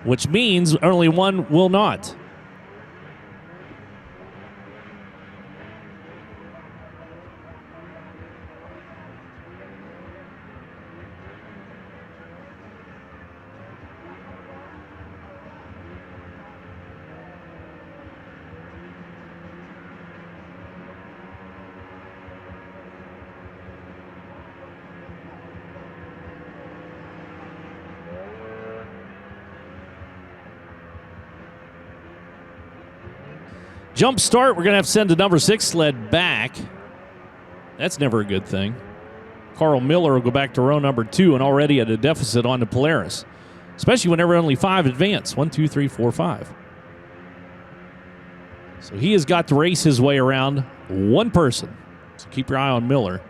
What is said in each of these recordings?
which means only one will not. Jump start, we're going to have to send the number 6 sled back. That's never a good thing. Carl Miller will go back to row number 2 and already at a deficit on the Polaris, especially whenever only 5 advance. 1, 2, 3, 4, 5. So he has got to race his way around one person. So keep your eye on Miller.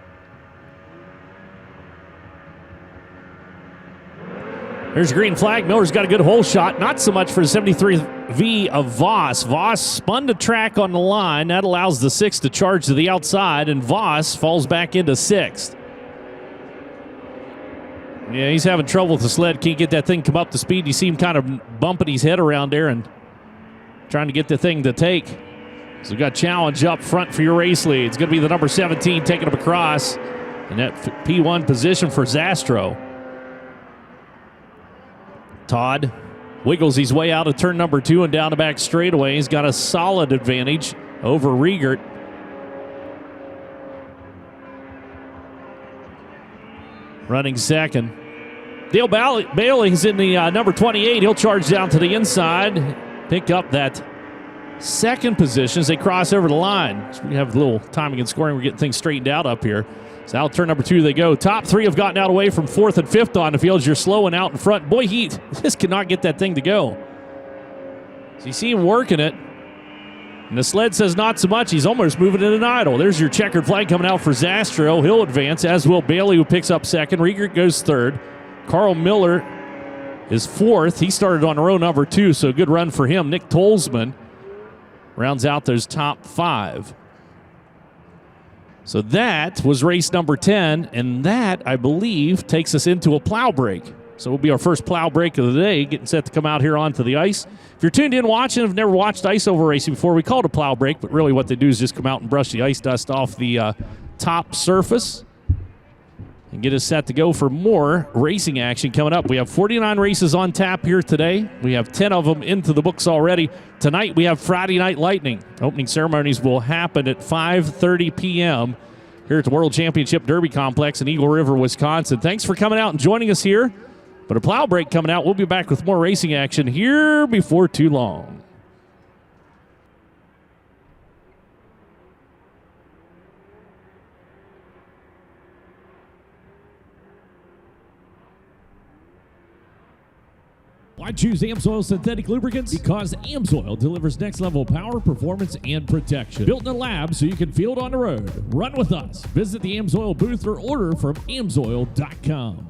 There's a green flag. Miller's got a good hole shot. Not so much for the 73V of Voss. Voss spun the track on the line. That allows the 6 to charge to the outside, and Voss falls back into 6th. Yeah, he's having trouble with the sled. Can't get that thing come up to speed. You see him kind of bumping his head around there and trying to get the thing to take. So we've got challenge up front for your race lead. It's going to be the number 17 taking him across. And that P1 position for Zastro. Todd wiggles his way out of turn number 2 and down the back straightaway. He's got a solid advantage over Riegert. Running second. Dale Bailey's in the number 28. He'll charge down to the inside. Pick up that second position as they cross over the line. So we have a little timing and scoring. We're getting things straightened out up here. So out turn number 2 they go. Top 3 have gotten out away from 4th and 5th on the field as you're slowing out in front. Boy, he just cannot get that thing to go. So you see him working it. And the sled says not so much. He's almost moving it in idle. There's your checkered flag coming out for Zastro. He'll advance, as will Bailey, who picks up second. Riegert goes third. Carl Miller is 4th. He started on row number 2, so good run for him. Nick Tolzman rounds out those top 5. So that was race number 10, and that, I believe, takes us into a plow break. So it'll be our first plow break of the day, getting set to come out here onto the ice. If you're tuned in watching, have never watched ice over racing before, we call it a plow break, but really what they do is just come out and brush the ice dust off the top surface and get us set to go for more racing action coming up. We have 49 races on tap here today. We have 10 of them into the books already. Tonight we have Friday Night Lightning. Opening ceremonies will happen at 5:30 p.m. here at the World Championship Derby Complex in Eagle River, Wisconsin. Thanks for coming out and joining us here. But a plow break coming out. We'll be back with more racing action here before too long. Why choose AMSOIL synthetic lubricants? Because AMSOIL delivers next-level power, performance, and protection. Built in a lab so you can feel it on the road. Run with us. Visit the AMSOIL booth or order from AMSOIL.com.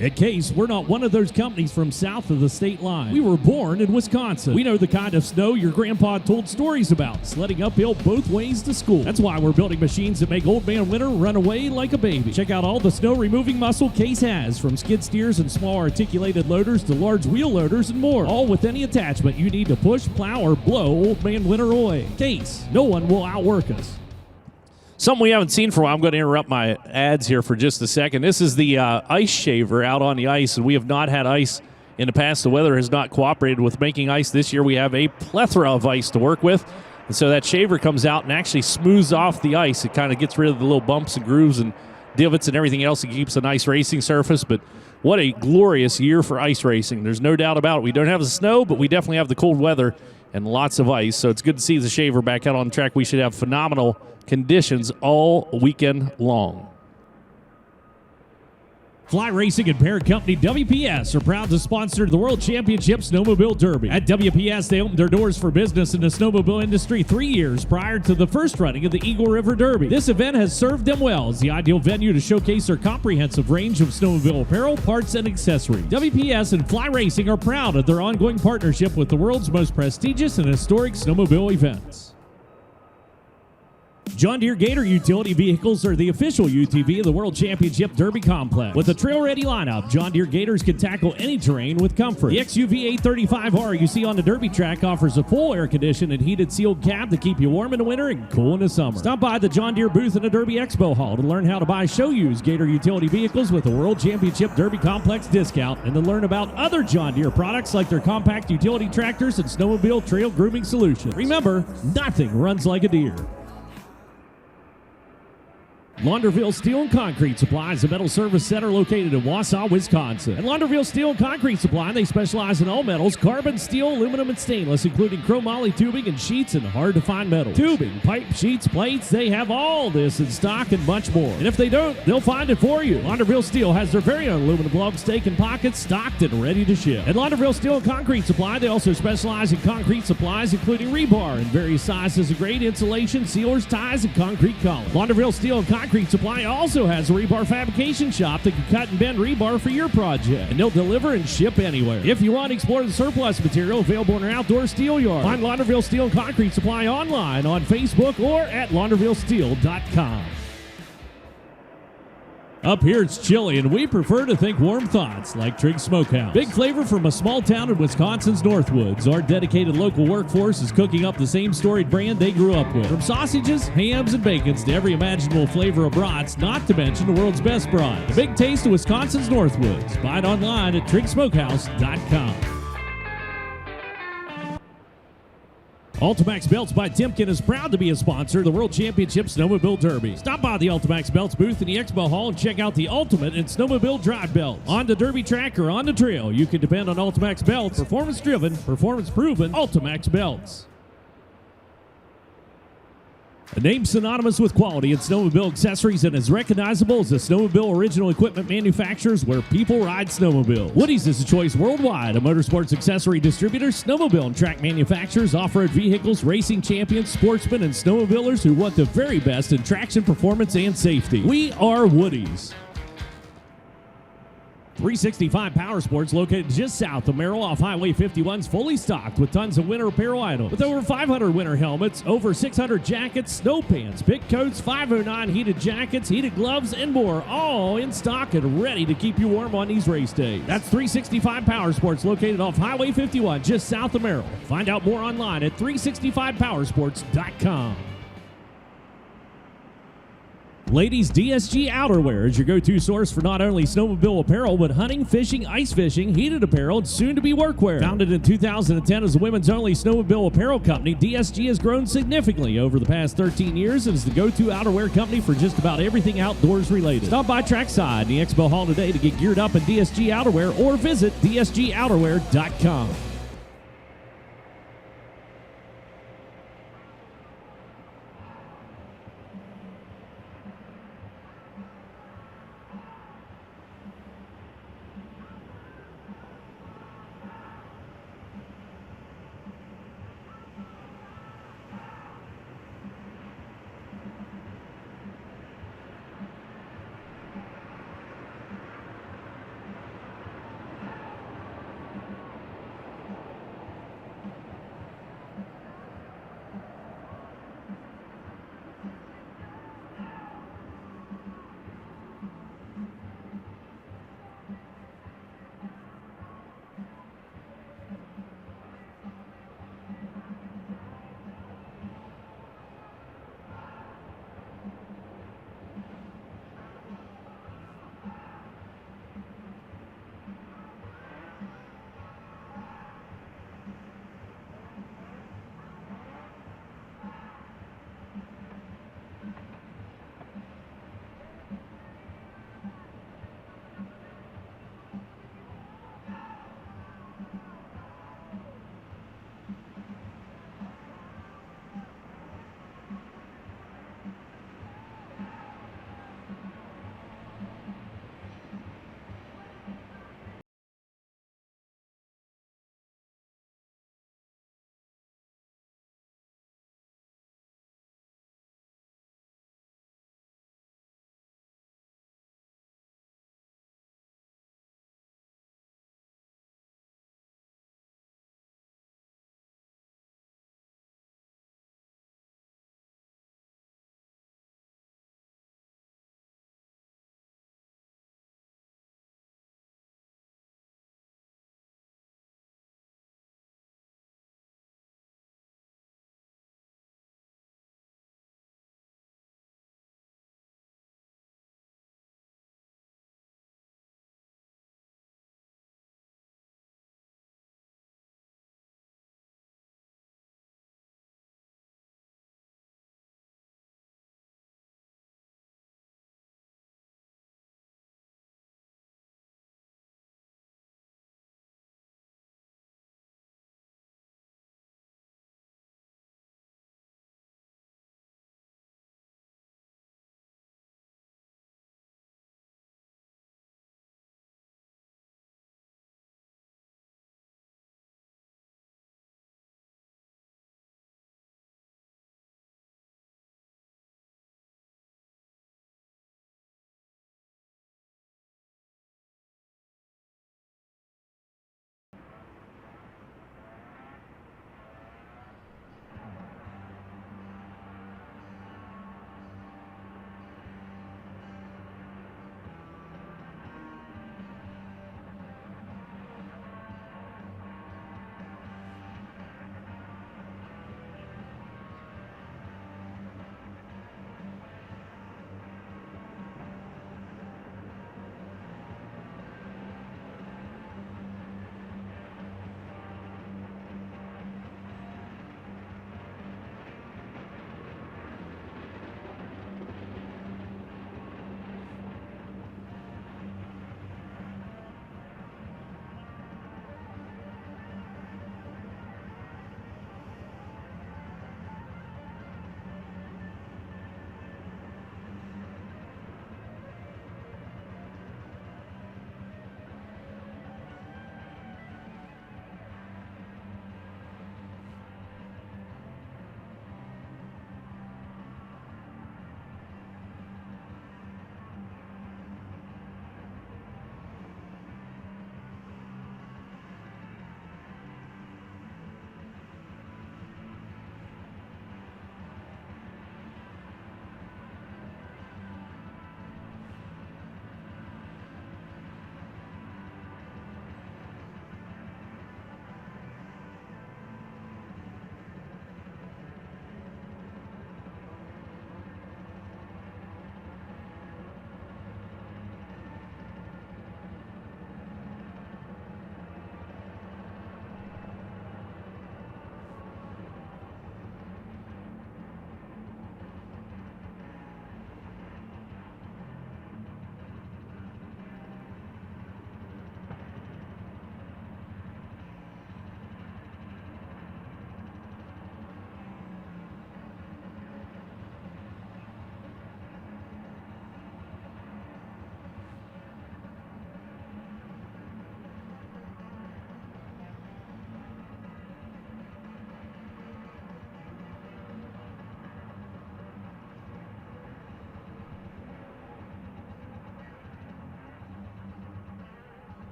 At Case, we're not one of those companies from south of the state line. We were born in Wisconsin. We know the kind of snow your grandpa told stories about, sledding uphill both ways to school. That's why we're building machines that make Old Man Winter run away like a baby. Check out all the snow-removing muscle Case has, from skid steers and small articulated loaders to large wheel loaders and more, all with any attachment you need to push, plow, or blow Old Man Winter away. Case, no one will outwork us. Something we haven't seen for a while. I'm going to interrupt my ads here for just a second. This is the ice shaver out on the ice, and we have not had ice in the past. The weather has not cooperated with making ice. This year we have a plethora of ice to work with, and so that shaver comes out and actually smooths off the ice. It kind of gets rid of the little bumps and grooves and divots and everything else. It keeps a nice racing surface, but what a glorious year for ice racing. There's no doubt about it. We don't have the snow, but we definitely have the cold weather and lots of ice, so it's good to see the shaver back out on the track. We should have phenomenal conditions all weekend long. Fly Racing and parent company WPS are proud to sponsor the World Championship Snowmobile Derby. At WPS, they opened their doors for business in the snowmobile industry 3 years prior to the first running of the Eagle River Derby. This event has served them well as the ideal venue to showcase their comprehensive range of snowmobile apparel, parts, and accessories. WPS and Fly Racing are proud of their ongoing partnership with the world's most prestigious and historic snowmobile events. John Deere Gator utility vehicles are the official UTV of the World Championship Derby Complex. With a trail-ready lineup, John Deere Gators can tackle any terrain with comfort. The XUV 835R you see on the Derby track offers a full air-conditioned and heated sealed cab to keep you warm in the winter and cool in the summer. Stop by the John Deere booth in the Derby Expo Hall to learn how to buy show-used Gator utility vehicles with a World Championship Derby Complex discount and to learn about other John Deere products like their compact utility tractors and snowmobile trail grooming solutions. Remember, nothing runs like a Deere. Launderville Steel and Concrete Supply is a metal service center located in Wausau, Wisconsin. At Launderville Steel and Concrete Supply, they specialize in all metals, carbon, steel, aluminum, and stainless, including chromoly tubing and sheets and hard-to-find metals. Tubing, pipe, sheets, plates, they have all this in stock and much more. And if they don't, they'll find it for you. Launderville Steel has their very own aluminum plug stake and pockets stocked and ready to ship. At Launderville Steel and Concrete Supply, they also specialize in concrete supplies, including rebar in various sizes and grade, insulation, sealers, ties, and concrete columns. Launderville Steel and Concrete Supply also has a rebar fabrication shop that can cut and bend rebar for your project, and they'll deliver and ship anywhere. If you want to explore the surplus material available in our outdoor steel yard, find Launderville Steel and Concrete Supply online on Facebook or at laundervillesteel.com. Up here it's chilly, and we prefer to think warm thoughts like Trigg Smokehouse. Big flavor from a small town in Wisconsin's Northwoods. Our dedicated local workforce is cooking up the same storied brand they grew up with. From sausages, hams, and bacons to every imaginable flavor of brats, not to mention the world's best brats. The big taste of Wisconsin's Northwoods. Buy it online at triggsmokehouse.com. Ultimax Belts by Timken is proud to be a sponsor of the World Championship Snowmobile Derby. Stop by the Ultimax Belts booth in the Expo Hall and check out the ultimate in snowmobile drive belts. On the Derby track or on the trail, you can depend on Ultimax Belts. Performance-driven, performance-proven Ultimax Belts. A name synonymous with quality in snowmobile accessories and as recognizable as the snowmobile original equipment manufacturers where people ride snowmobile. Woody's is a choice worldwide, a motorsports accessory distributor. Snowmobile and track manufacturers, off-road vehicles, racing champions, sportsmen, and snowmobilers who want the very best in traction, performance, and safety. We are Woody's. 365 Power Sports, located just south of Merrill off Highway 51, is fully stocked with tons of winter apparel items. With over 500 winter helmets, over 600 jackets, snow pants, pick coats, 509 heated jackets, heated gloves, and more, all in stock and ready to keep you warm on these race days. That's 365 Power Sports, located off Highway 51, just south of Merrill. Find out more online at 365powersports.com. Ladies, DSG Outerwear is your go-to source for not only snowmobile apparel, but hunting, fishing, ice fishing, heated apparel, and soon-to-be workwear. Founded in 2010 as a women's only snowmobile apparel company, DSG has grown significantly over the past 13 years and is the go-to outerwear company for just about everything outdoors related. Stop by trackside in the Expo Hall today to get geared up in DSG Outerwear or visit dsgouterwear.com.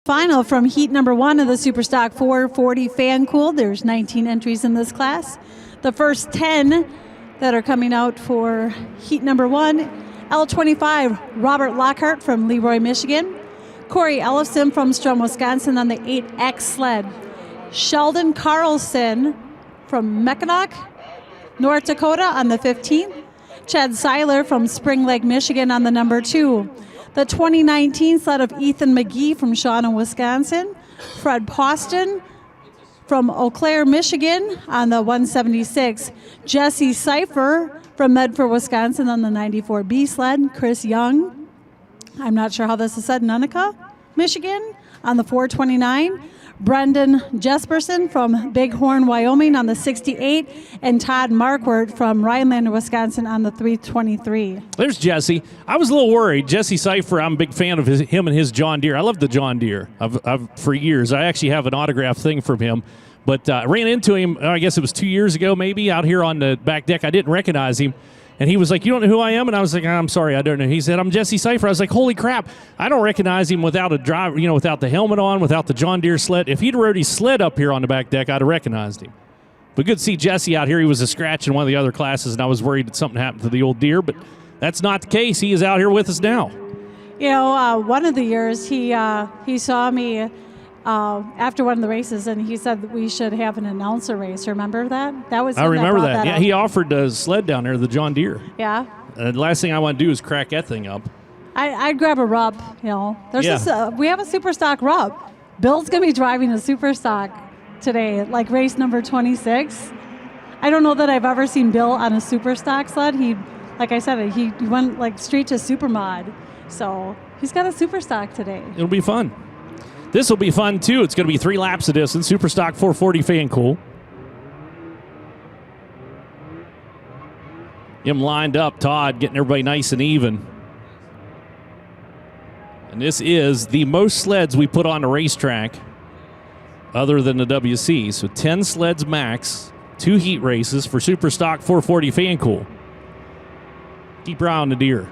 Final from heat number 1 of the Superstock 440 fan cool. There's 19 entries in this class. The first 10 that are coming out for heat number 1. L25, Robert Lockhart from Leroy, Michigan. Corey Ellison from Strom, Wisconsin on the 8X sled. Sheldon Carlson from Mackinac, North Dakota on the 15th. Chad Seiler from Spring Lake, Michigan on the number 2. The 2019 sled of Ethan McGee from Shawano, Wisconsin. Fred Poston from Eau Claire, Michigan on the 176. Jesse Seifer from Medford, Wisconsin on the 94B sled. Chris Young, I'm not sure how this is said, Nunica, Michigan on the 429. Brendan Jesperson from Bighorn, Wyoming on the 68, and Todd Marquardt from Rhinelander, Wisconsin on the 323. There's Jesse. I was a little worried. Jesse Seifer, I'm a big fan of him and his John Deere. I love the John Deere I've for years. I actually have an autograph thing from him. But I ran into him, I guess it was 2 years ago maybe, out here on the back deck. I didn't recognize him. And he was like, "You don't know who I am?" And I was like, "I'm sorry, I don't know." He said, "I'm Jesse Seifer." I was like, "Holy crap. I don't recognize him without a drive, without the helmet on, without the John Deere sled. If he'd rode his sled up here on the back deck, I'd have recognized him." But good to see Jesse out here. He was a scratch in one of the other classes, and I was worried that something happened to the old Deere, but that's not the case. He is out here with us now. One of the years he saw me after one of the races, and he said that we should have an announcer race. Remember that? I remember that. Yeah, he offered a sled down there, the John Deere. Yeah. The last thing I want to do is crack that thing up. I'd grab a rub. There's we have a Superstock rub. Bill's gonna be driving a Superstock today, like race number 26. I don't know that I've ever seen Bill on a Superstock sled. He went like straight to Supermod, so he's got a Superstock today. It'll be fun. This will be fun, too. It's going to be 3 laps of distance. Superstock 440 fan cool. Him lined up, Todd, getting everybody nice and even. And this is the most sleds we put on the racetrack other than the WC. So 10 sleds max, 2 heat races for Superstock 440 fan cool. Keep your eye on the Deere.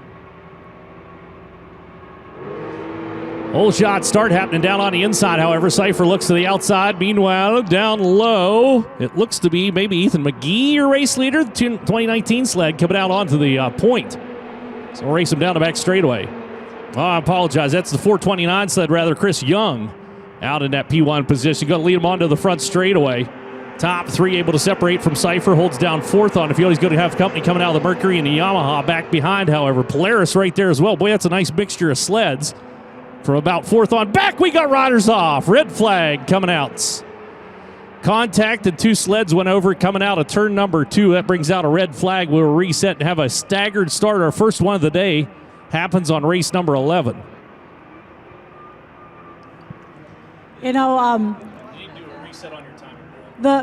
Whole shot start happening down on the inside, however. Seifer looks to the outside. Meanwhile, down low, it looks to be maybe Ethan McGee, your race leader. The 2019 sled coming out onto the point. So we'll race him down the back straightaway. Oh, I apologize. That's the 429 sled, rather. Chris Young out in that P1 position. Going to lead him onto the front straightaway. Top 3 able to separate from Seifer. Holds down 4th on the field. He's going to have company coming out of the Mercury and the Yamaha back behind, however. Polaris right there as well. Boy, that's a nice mixture of sleds. From about 4th on back, we got riders off. Red flag coming out. Contact, and 2 sleds went over coming out of turn number 2. That brings out a red flag. We'll reset and have a staggered start. Our first one of the day happens on race number 11. You need to do a reset on your timer.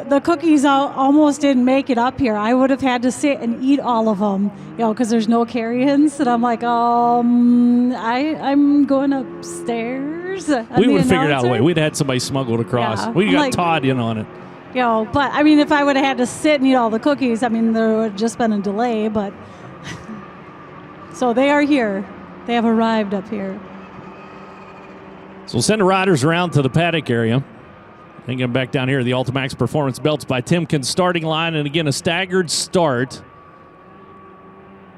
The cookies almost didn't make it up here. I would have had to sit and eat all of them, because there's no carry-ins. And I'm like, I'm going upstairs. We would have figured out a way. We'd had somebody smuggled across. Yeah. We got Todd in on it. But I mean, if I would have had to sit and eat all the cookies, I mean, there would have just been a delay. But so they are here. They have arrived up here. So we'll send the riders around to the paddock area. And get back down here to the Ultimax Performance Belts by Timken's starting line. And again, a staggered start.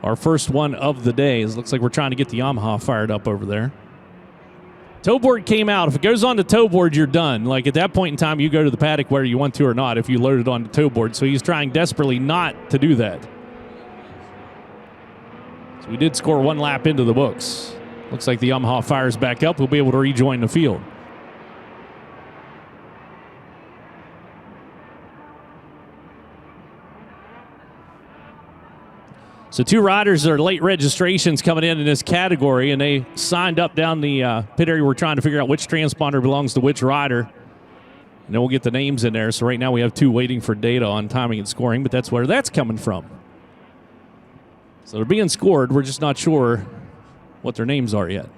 Our first one of the day. It looks like we're trying to get the Yamaha fired up over there. Tow board came out. If it goes on the tow board, you're done. Like at that point in time, you go to the paddock whether you want to or not if you load it on the tow board. So he's trying desperately not to do that. So we did score 1 lap into the books. Looks like the Yamaha fires back up. We'll be able to rejoin the field. So 2 riders are late registrations coming in this category, and they signed up down the pit area. We're trying to figure out which transponder belongs to which rider. And then we'll get the names in there. So right now we have 2 waiting for data on timing and scoring, but that's where that's coming from. So they're being scored. We're just not sure what their names are yet.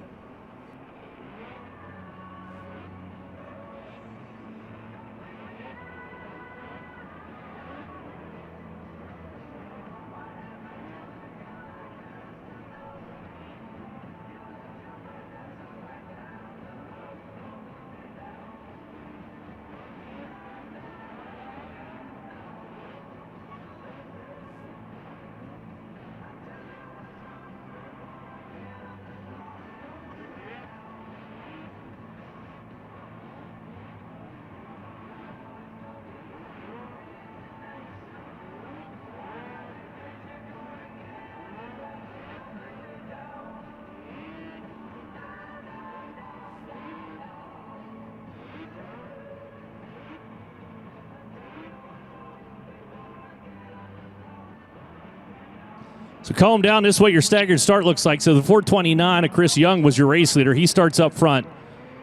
So calm down. This is what your staggered start looks like. So the 429 of Chris Young was your race leader. He starts up front.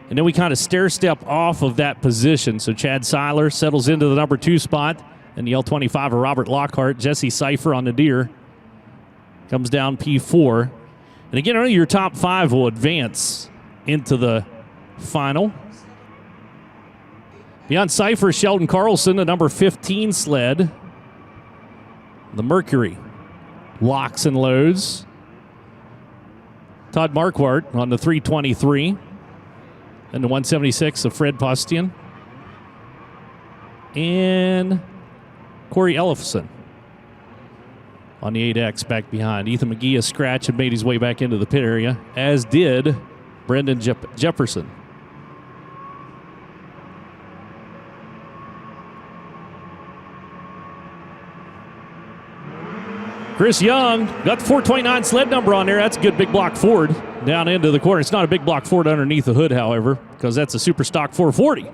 And then we kind of stair-step off of that position. So Chad Seiler settles into the number 2 spot. And the L25 of Robert Lockhart. Jesse Cipher on the Deer comes down P4. And again, only your top 5 will advance into the final. Beyond Cipher, Sheldon Carlson, the number 15 sled. The Mercury locks and loads. Todd Marquardt on the 323. And the 176 of Fred Postian. And Corey Ellefson on the 8X back behind. Ethan McGee has scratched and made his way back into the pit area, as did Brendan Jefferson. Chris Young got the 429 sled number on there. That's a good big block Ford down into the corner. It's not a big block Ford underneath the hood, however, because that's a Superstock 440.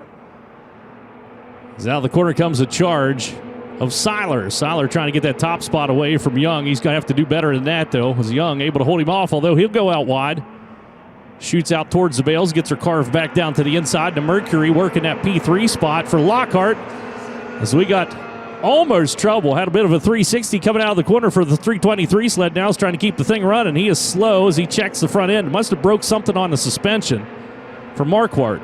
As out of the corner comes a charge of Seiler. Seiler trying to get that top spot away from Young. He's going to have to do better than that, though. Was Young able to hold him off, although he'll go out wide. Shoots out towards the bales, gets her carved back down to the inside. The Mercury working that P3 spot for Lockhart. As we got almost trouble. Had a bit of a 360 coming out of the corner for the 323 sled. Now is trying to keep the thing running. He is slow as he checks the front end. Must have broke something on the suspension for Marquardt.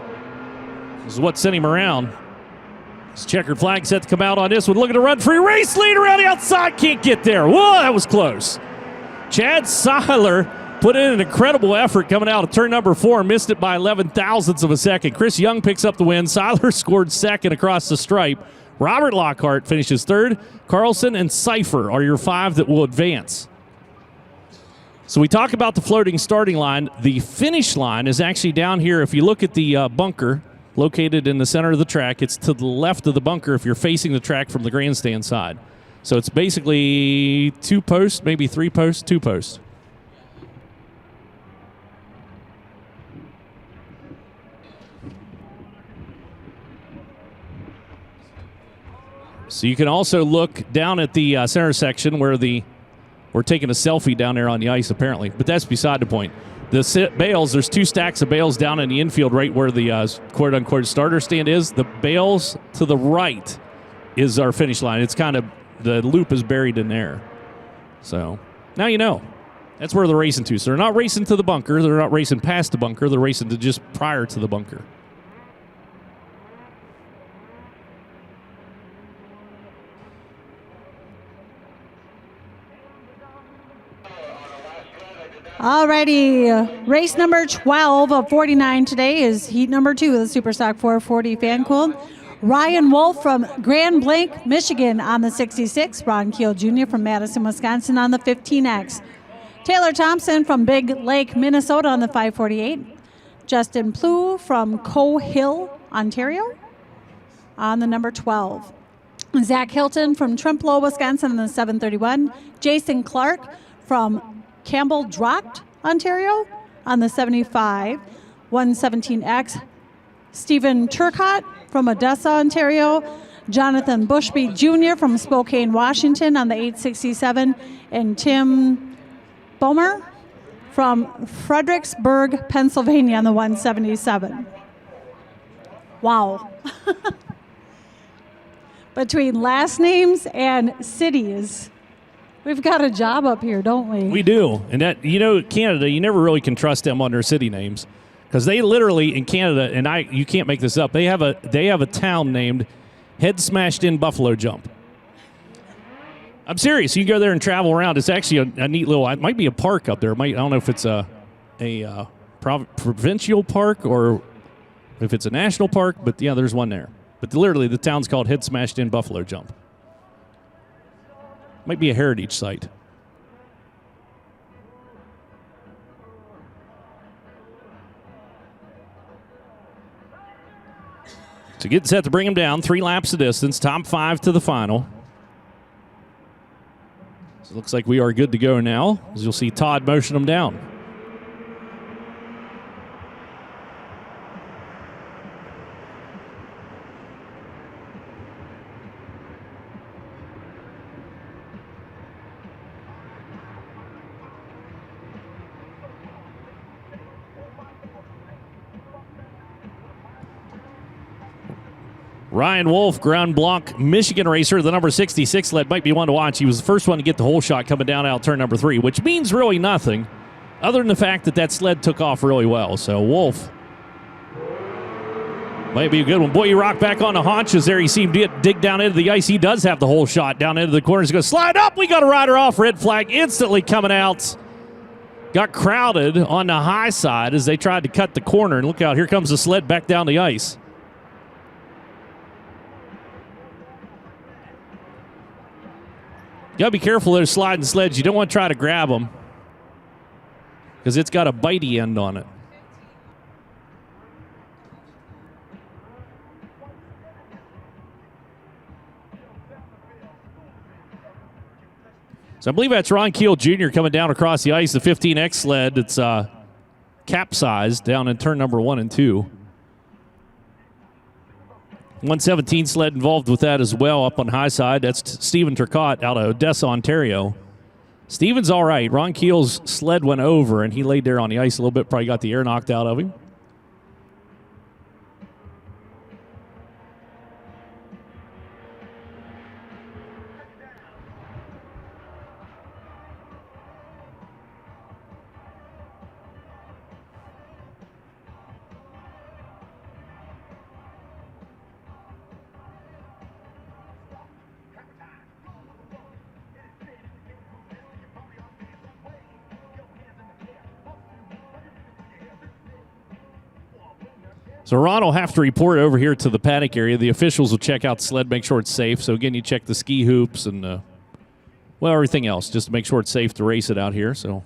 This is what sent him around. His checkered flag set to come out on this one. Looking to run free. Race leader around the outside. Can't get there. Whoa, that was close. Chad Seiler put in an incredible effort coming out of turn number 4. Missed it by 11 thousandths of a second. Chris Young picks up the win. Seiler scored second across the stripe. Robert Lockhart finishes third. Carlson and Cipher are your 5 that will advance. So we talk about the floating starting line. The finish line is actually down here. If you look at the bunker located in the center of the track, it's to the left of the bunker if you're facing the track from the grandstand side. So it's basically 2 posts, maybe 3 posts, 2 posts. So you can also look down at the center section where we're taking a selfie down there on the ice, apparently. But that's beside the point. The bales, there's 2 stacks of bales down in the infield right where the quote-unquote starter stand is. The bales to the right is our finish line. It's kind of, the loop is buried in there. So now you know. That's where they're racing to. So they're not racing to the bunker. They're not racing past the bunker. They're racing to just prior to the bunker. Alrighty, race number 12 of 49 today is heat number 2 of the Superstock 440 Fan Cooled. Ryan Wolf from Grand Blanc, Michigan on the 66. Ron Keel Jr. from Madison, Wisconsin on the 15X. Taylor Thompson from Big Lake, Minnesota on the 548. Justin Plow from Coe Hill, Ontario on the number 12. Zach Hilton from Trempealeau, Wisconsin on the 731. Jason Clark from Campbell Dropped, Ontario on the 75, 117X. Stephen Turcott from Odessa, Ontario. Jonathan Bushby Jr. from Spokane, Washington on the 867. And Tim Bomer from Fredericksburg, Pennsylvania on the 177. Wow. Between last names and cities, we've got a job up here, don't we? We do. And that, you know, Canada, you never really can trust them on their city names. Because they literally, in Canada, and you can't make this up, they have a town named Head Smashed In Buffalo Jump. I'm serious. You can go there and travel around. It's actually a neat little, it might be a park up there. I don't know if it's a provincial park or if it's a national park, but yeah, there's one there. But literally, the town's called Head Smashed In Buffalo Jump. Might be a heritage site. So getting set to bring him down. 3 laps of distance. Top 5 to the final. So it looks like we are good to go now, as you'll see Todd motion him down. Ryan Wolf, Grand Blanc, Michigan racer, the number 66 sled might be one to watch. He was the first one to get the hole shot coming down out turn number 3, which means really nothing other than the fact that that sled took off really well. So Wolf might be a good one. Boy, you rock back on the haunches there. You see him dig down into the ice. He does have the hole shot down into the corner. He's going to slide up. We got a rider off. Red flag instantly coming out. Got crowded on the high side as they tried to cut the corner. And look out, here comes the sled back down the ice. You got to be careful of those sliding sleds. You don't want to try to grab them because it's got a bitey end on it. So I believe that's Ron Keel Jr. coming down across the ice, the 15X sled. It's capsized down in turn number 1 and 2. 117 sled involved with that as well up on high side. That's Stephen Turcotte out of Odessa, Ontario. Stephen's all right. Ron Keel's sled went over, and he laid there on the ice a little bit, probably got the air knocked out of him. So Ron will have to report over here to the paddock area. The officials will check out the sled, make sure it's safe. So, again, you check the ski hoops and, well, everything else, just to make sure it's safe to race it out here. So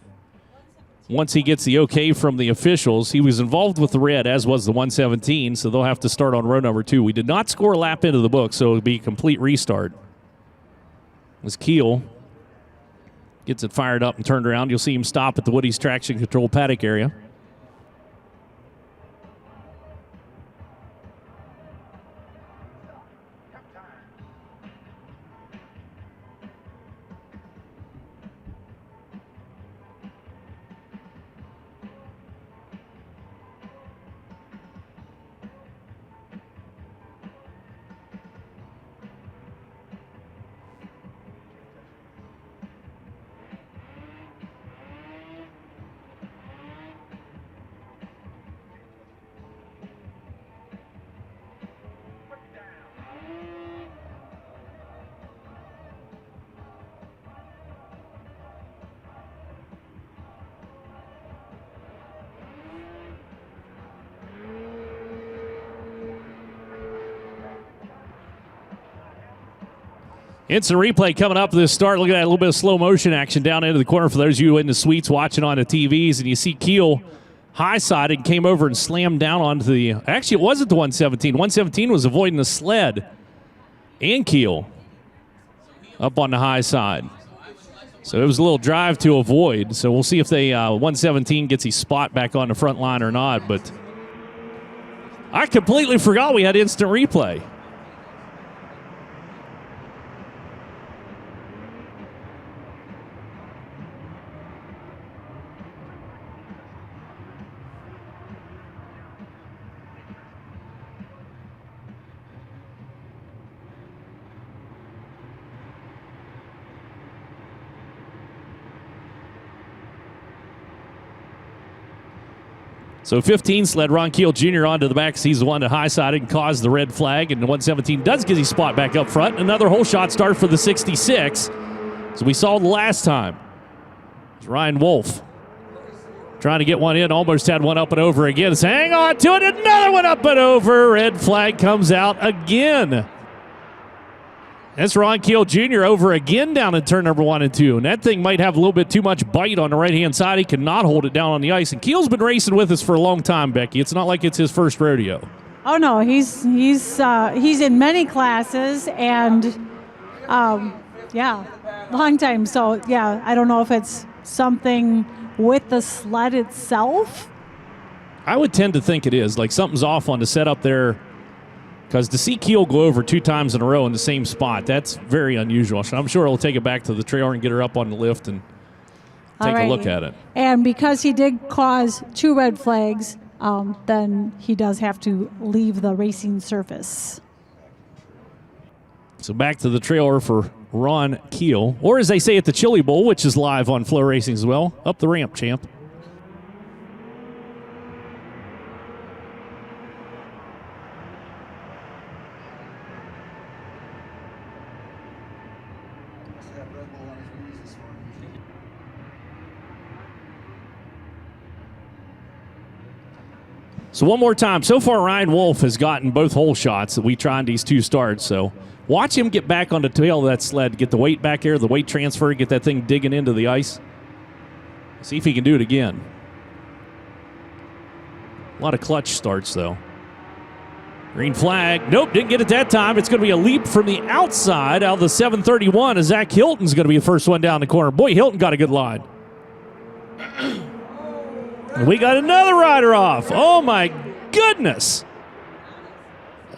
once he gets the okay from the officials, he was involved with the red, as was the 117, so they'll have to start on row number 2. We did not score a lap into the book, so it'll be a complete restart. As Keel gets it fired up and turned around, you'll see him stop at the Woody's traction control paddock area. Instant replay coming up at this start. Look at that, a little bit of slow motion action down into the corner for those of you in the suites watching on the TVs. And you see Keel high-sided, came over and slammed down onto the... Actually, it wasn't the 117. 117 was avoiding the sled and Keel up on the high side. So it was a little drive to avoid. So we'll see if they 117 gets his spot back on the front line or not. But I completely forgot we had instant replay. So 15 sled Ron Keel Jr. onto the back. He's the one that high-sided and caused the red flag. And the 117 does get his spot back up front. Another hole shot start for the 66. So we saw the last time. It's Ryan Wolf trying to get one in. Almost had one up and over again. So hang on to it. Another one up and over. Red flag comes out again. That's Ron Keel Jr. over again down in turn number 1 and 2. And that thing might have a little bit too much bite on the right-hand side. He cannot hold it down on the ice. And Keel's been racing with us for a long time, Becky. It's not like it's his first rodeo. Oh, no. He's in many classes and, yeah, long time. So, yeah, I don't know if it's something with the sled itself. I would tend to think it is. Like something's off on the setup there. Because to see Keel go over 2 times in a row in the same spot, that's very unusual. So I'm sure he'll take it back to the trailer and get her up on the lift and take a look at it. And because he did cause 2 red flags, then he does have to leave the racing surface. So back to the trailer for Ron Keel, or as they say at the Chili Bowl, which is live on FloRacing as well. Up the ramp, champ. So one more time. So far, Ryan Wolf has gotten both hole shots that we tried these 2 starts. So watch him get back on the tail of that sled, get the weight back there, the weight transfer, get that thing digging into the ice. See if he can do it again. A lot of clutch starts, though. Green flag. Nope, didn't get it that time. It's going to be a leap from the outside out of the 731 as Zach Hilton's going to be the first one down the corner. Boy, Hilton got a good line. And we got another rider off. Oh, my goodness.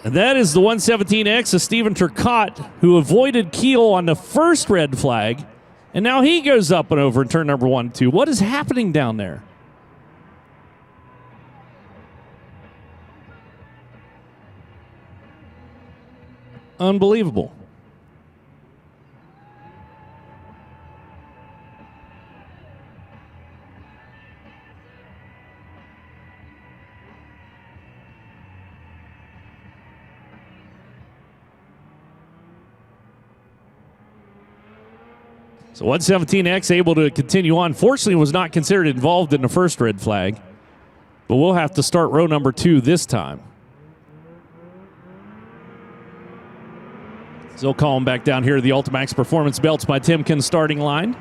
And that is the 117X of Steven Turcotte, who avoided Keel on the first red flag. And now he goes up and over in turn number 1 and 2. What is happening down there? Unbelievable. So 117X able to continue on. Fortunately, was not considered involved in the first red flag. But we'll have to start row number 2 this time. So they'll call him back down here to the Ultimax Performance Belts by Timken starting line.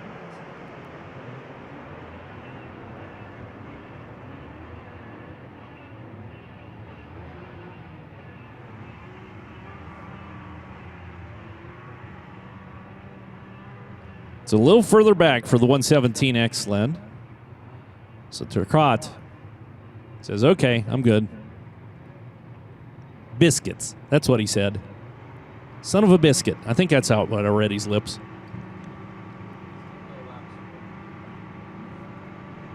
It's a little further back for the 117X sled. So Turcotte says, okay, I'm good. Biscuits. That's what he said. Son of a biscuit. I think that's how it went over Eddie's lips.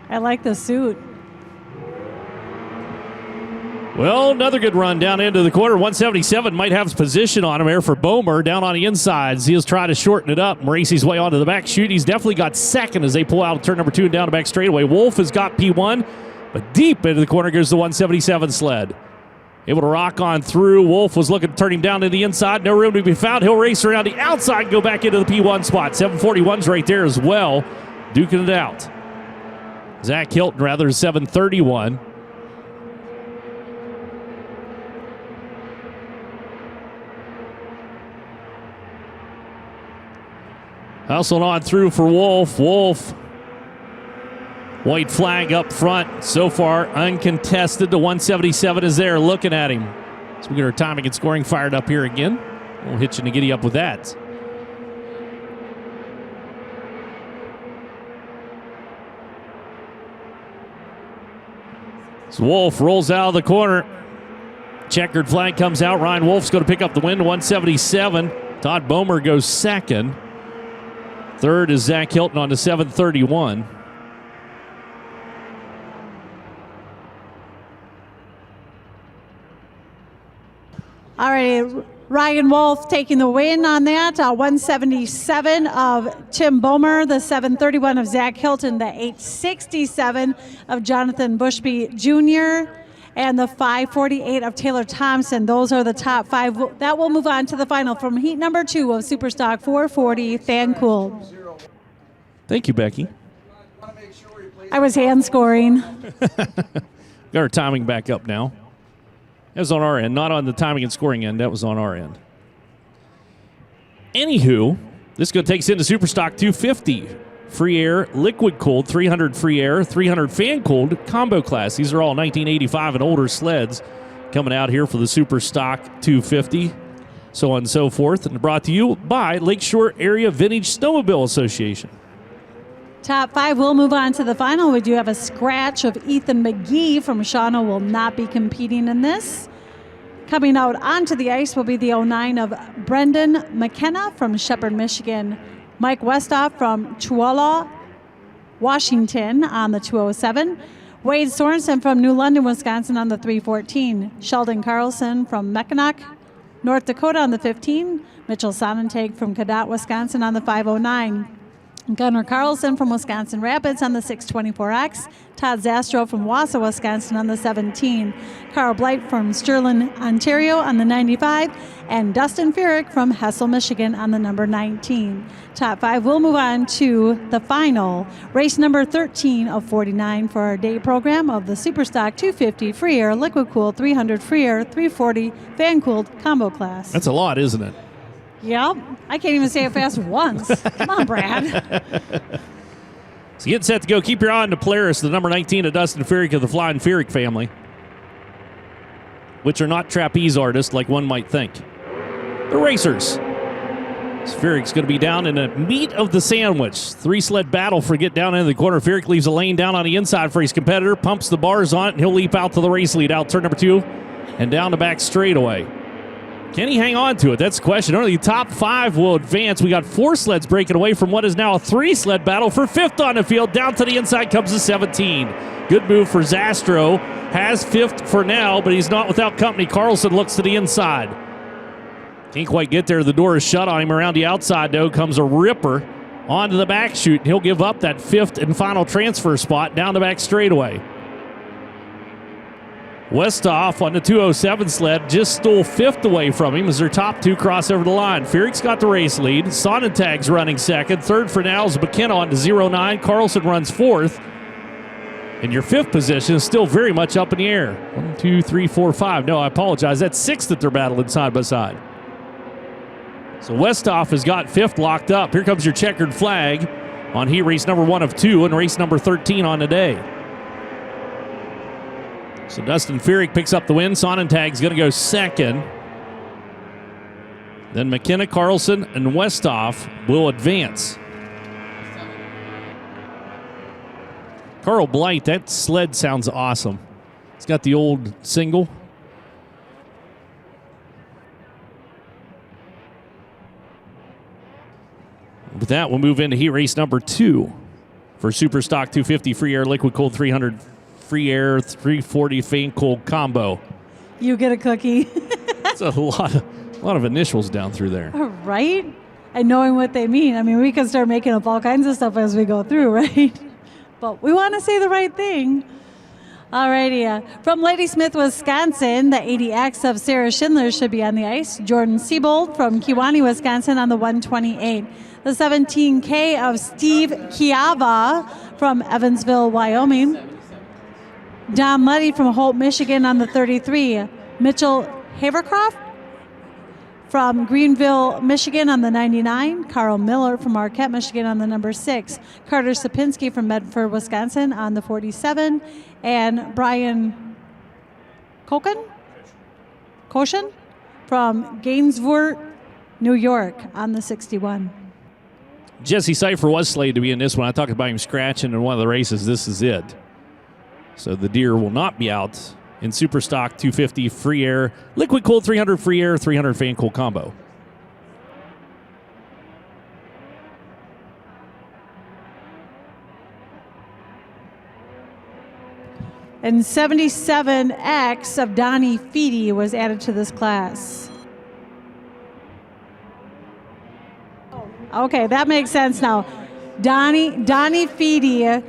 I like the suit. Well, another good run down into the corner. 177 might have his position on him there for Bomer down on the insides. He'll try to shorten it up and race his way onto the back chute. He's definitely got second as they pull out of turn number 2 and down the back straightaway. Wolf has got P1, but deep into the corner goes the 177 sled. Able to rock on through. Wolf was looking to turn him down to the inside. No room to be found. He'll race around the outside and go back into the P1 spot. 741's right there as well, duking it out. Zach Hilton, rather, 731. Hustled on through for Wolf. Wolf. White flag up front. So far, uncontested. The 177 is there looking at him. So we get our timing and scoring fired up here again. We'll hit you to giddy up with that. So Wolf rolls out of the corner. Checkered flag comes out. Ryan Wolf's going to pick up the win. 177. Todd Bomer goes second. Third is Zach Hilton on the 731. All right, Ryan Wolf taking the win on that. 177 of Tim Bomer, the 731 of Zach Hilton, the 867 of Jonathan Bushby Jr., and the 548 of Taylor Thompson. Those are the top 5. That will move on to the final from heat number 2 of Superstock 440 fan-cooled. Thank you, Becky. I was hand scoring. Got our timing back up now. That was on our end, not on the timing and scoring end. That was on our end. Anywho, this is going to take us into Superstock 250. Free air, liquid cooled, 300 free air, 300 fan cooled combo class. These are all 1985 and older sleds coming out here for the Superstock 250, so on and so forth. And brought to you by Lakeshore Area Vintage Snowmobile Association. Top 5 will move on to the final. We do have a scratch of Ethan McGee from Shawano will not be competing in this. Coming out onto the ice will be the 09 of Brendan McKenna from Shepherd, Michigan. Mike Westhoff from Chewala, Washington on the 207. Wade Sorensen from New London, Wisconsin on the 314. Sheldon Carlson from Mackinac, North Dakota on the 15. Mitchell Sonnentag from Cadott, Wisconsin on the 509. Gunnar Carlson from Wisconsin Rapids on the 624X. Todd Zastro from Wausau, Wisconsin on the 17. Carl Blight from Sterling, Ontario on the 95. And Dustin Furyk from Hessel, Michigan on the number 19. Top 5 will move on to the final, race number 13 of 49 for our day program of the Superstock 250 Free Air Liquid Cooled 300 Free Air 340 Fan Cooled Combo Class. That's a lot, isn't it? Yep. I can't even say it fast once. Come on, Brad. So get set to go. Keep your eye on the Polaris, the number 19 of Dustin Furyk of the Flying Furyk family, which are not trapeze artists like one might think. They're racers. Furyk's going to be down in the meat of the sandwich. 3-sled battle for get down into the corner. Furyk leaves a lane down on the inside for his competitor, pumps the bars on it, and he'll leap out to the race lead out turn number 2 and down the back straightaway. Can he hang on to it? That's the question. Only the top 5 will advance. We got 4 sleds breaking away from what is now a 3-sled battle for 5th on the field. Down to the inside comes the 17. Good move for Zastro. Has 5th for now, but he's not without company. Carlson looks to the inside. Can't quite get there. The door is shut on him. Around the outside, though, comes a ripper onto the back chute. He'll give up that 5th and final transfer spot down the back straightaway. Westhoff on the 207 sled just stole 5th away from him as their top 2 cross over the line. Furyk's got the race lead. Sonnentag's running 2nd. 3rd for now is McKenna on to 09. Carlson runs 4th. And your 5th position is still very much up in the air. 1, 2, 3, 4, 5. No, I apologize. That's 6th that they're battling side by side. So Westhoff has got 5th locked up. Here comes your checkered flag on heat race number 1 of 2 and race number 13 on the day. So Dustin Furyk picks up the win. Sonnentag's going to go 2nd. Then McKenna, Carlson, and Westhoff will advance. Carl Blight, that sled sounds awesome. It's got the old single. With that, we'll move into heat race number 2 for Superstock 250 Free Air Liquid Cooled 300 Free Air 340 Fan Cooled Combo. You get a cookie. That's a lot of initials down through there. Right? And knowing what they mean. I mean, we can start making up all kinds of stuff as we go through, right? But we want to say the right thing. Alrighty. From Ladysmith, Wisconsin, the 80X of Sarah Schindler should be on the ice. Jordan Siebold from Kewanee, Wisconsin on the 128. The 17K of Steve Chiava from Evansville, Wyoming. Dom Muddy from Holt, Michigan on the 33. Mitchell Havercroft from Greenville, Michigan on the 99. Carl Miller from Marquette, Michigan on the number 6. Carter Sapinski from Medford, Wisconsin on the 47. And Brian Koshin from Gainesville, New York on the 61. Jesse Cipher was slated to be in this one. I talked about him scratching in one of the races. This is it. So the deer will not be out in Superstock 250 Free Air Liquid Cooled 300 Free Air 300 Fan Cooled Combo. And 77X of Donnie Feedy was added to this class. Okay, that makes sense now. Donnie Feedy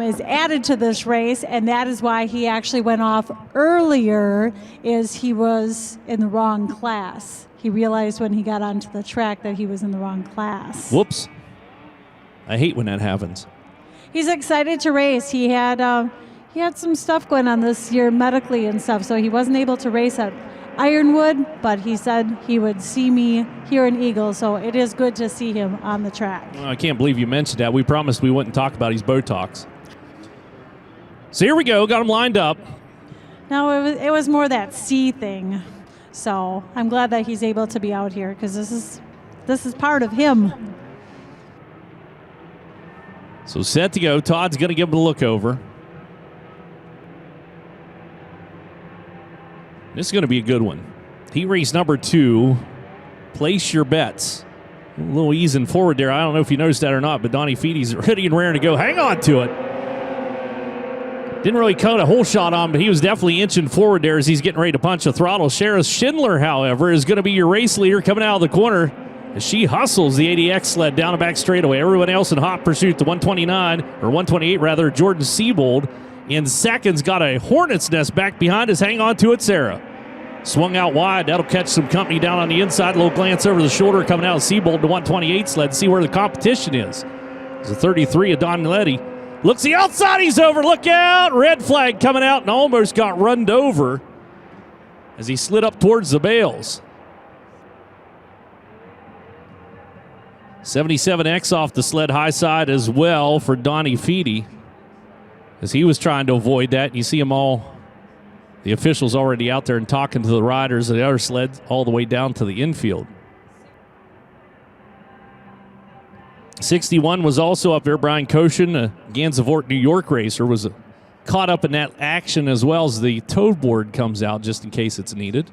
is added to this race, and that is why he actually went off earlier, is he was in the wrong class. He realized when he got onto the track that he was in the wrong class. Whoops. I hate when that happens. He's excited to race. He had some stuff going on this year medically and stuff, so he wasn't able to race at Ironwood, but he said he would see me here in Eagle, so it is good to see him on the track. Well, I can't believe you mentioned that. We promised we wouldn't talk about his Botox. So here we go. Got him lined up. No, it was more that C thing. So I'm glad that he's able to be out here because this is part of him. So set to go. Todd's going to give him a look over. This is going to be a good one. Heat race number 2. Place your bets. A little easing forward there. I don't know if you noticed that or not, but Donnie Feedy's ready and raring to go. Hang on to it. Didn't really cut a whole shot on, but he was definitely inching forward there as he's getting ready to punch the throttle. Shara Schindler, however, is going to be your race leader coming out of the corner as she hustles the ADX sled down the back straightaway. Everyone else in hot pursuit, the 129, or 128 rather, Jordan Siebold in seconds, got a hornet's nest back behind us. Hang on to it, Sarah. Swung out wide. That'll catch some company down on the inside. A little glance over the shoulder coming out of Siebold, the 128 sled. See where the competition is. It's a 33 of Don Letty. Looks the outside. He's over. Look out. Red flag coming out and almost got runned over as he slid up towards the bales. 77X off the sled high side as well for Donnie Feedy as he was trying to avoid that. You see them all, the officials already out there and talking to the riders of the other sled all the way down to the infield. 61 was also up there. Brian Koshin, a Gansevoort, New York racer, was caught up in that action as well as the tow board comes out just in case it's needed.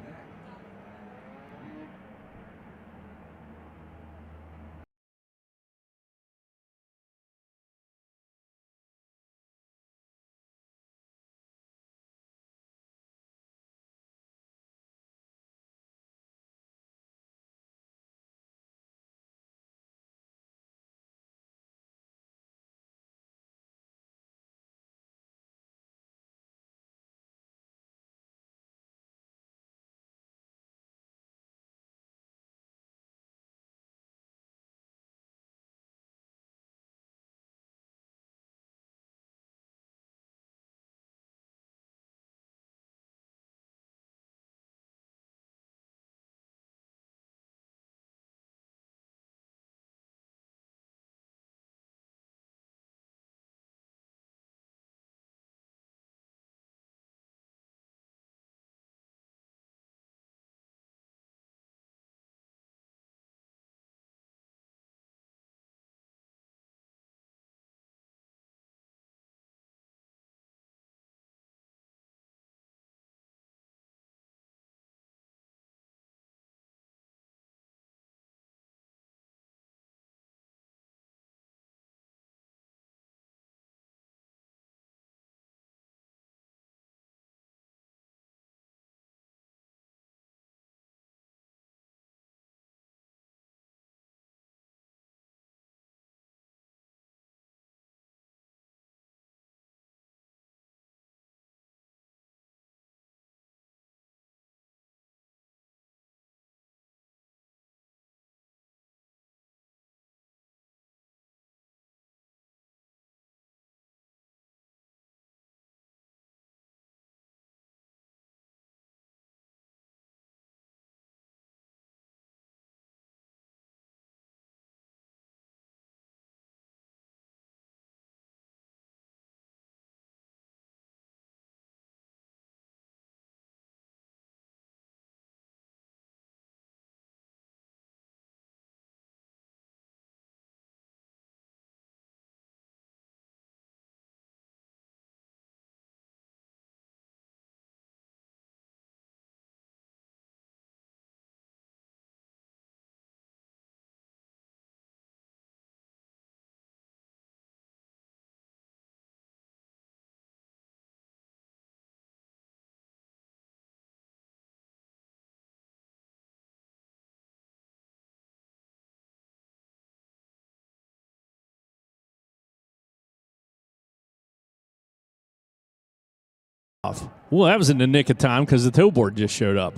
Well, that was in the nick of time because the tow board just showed up.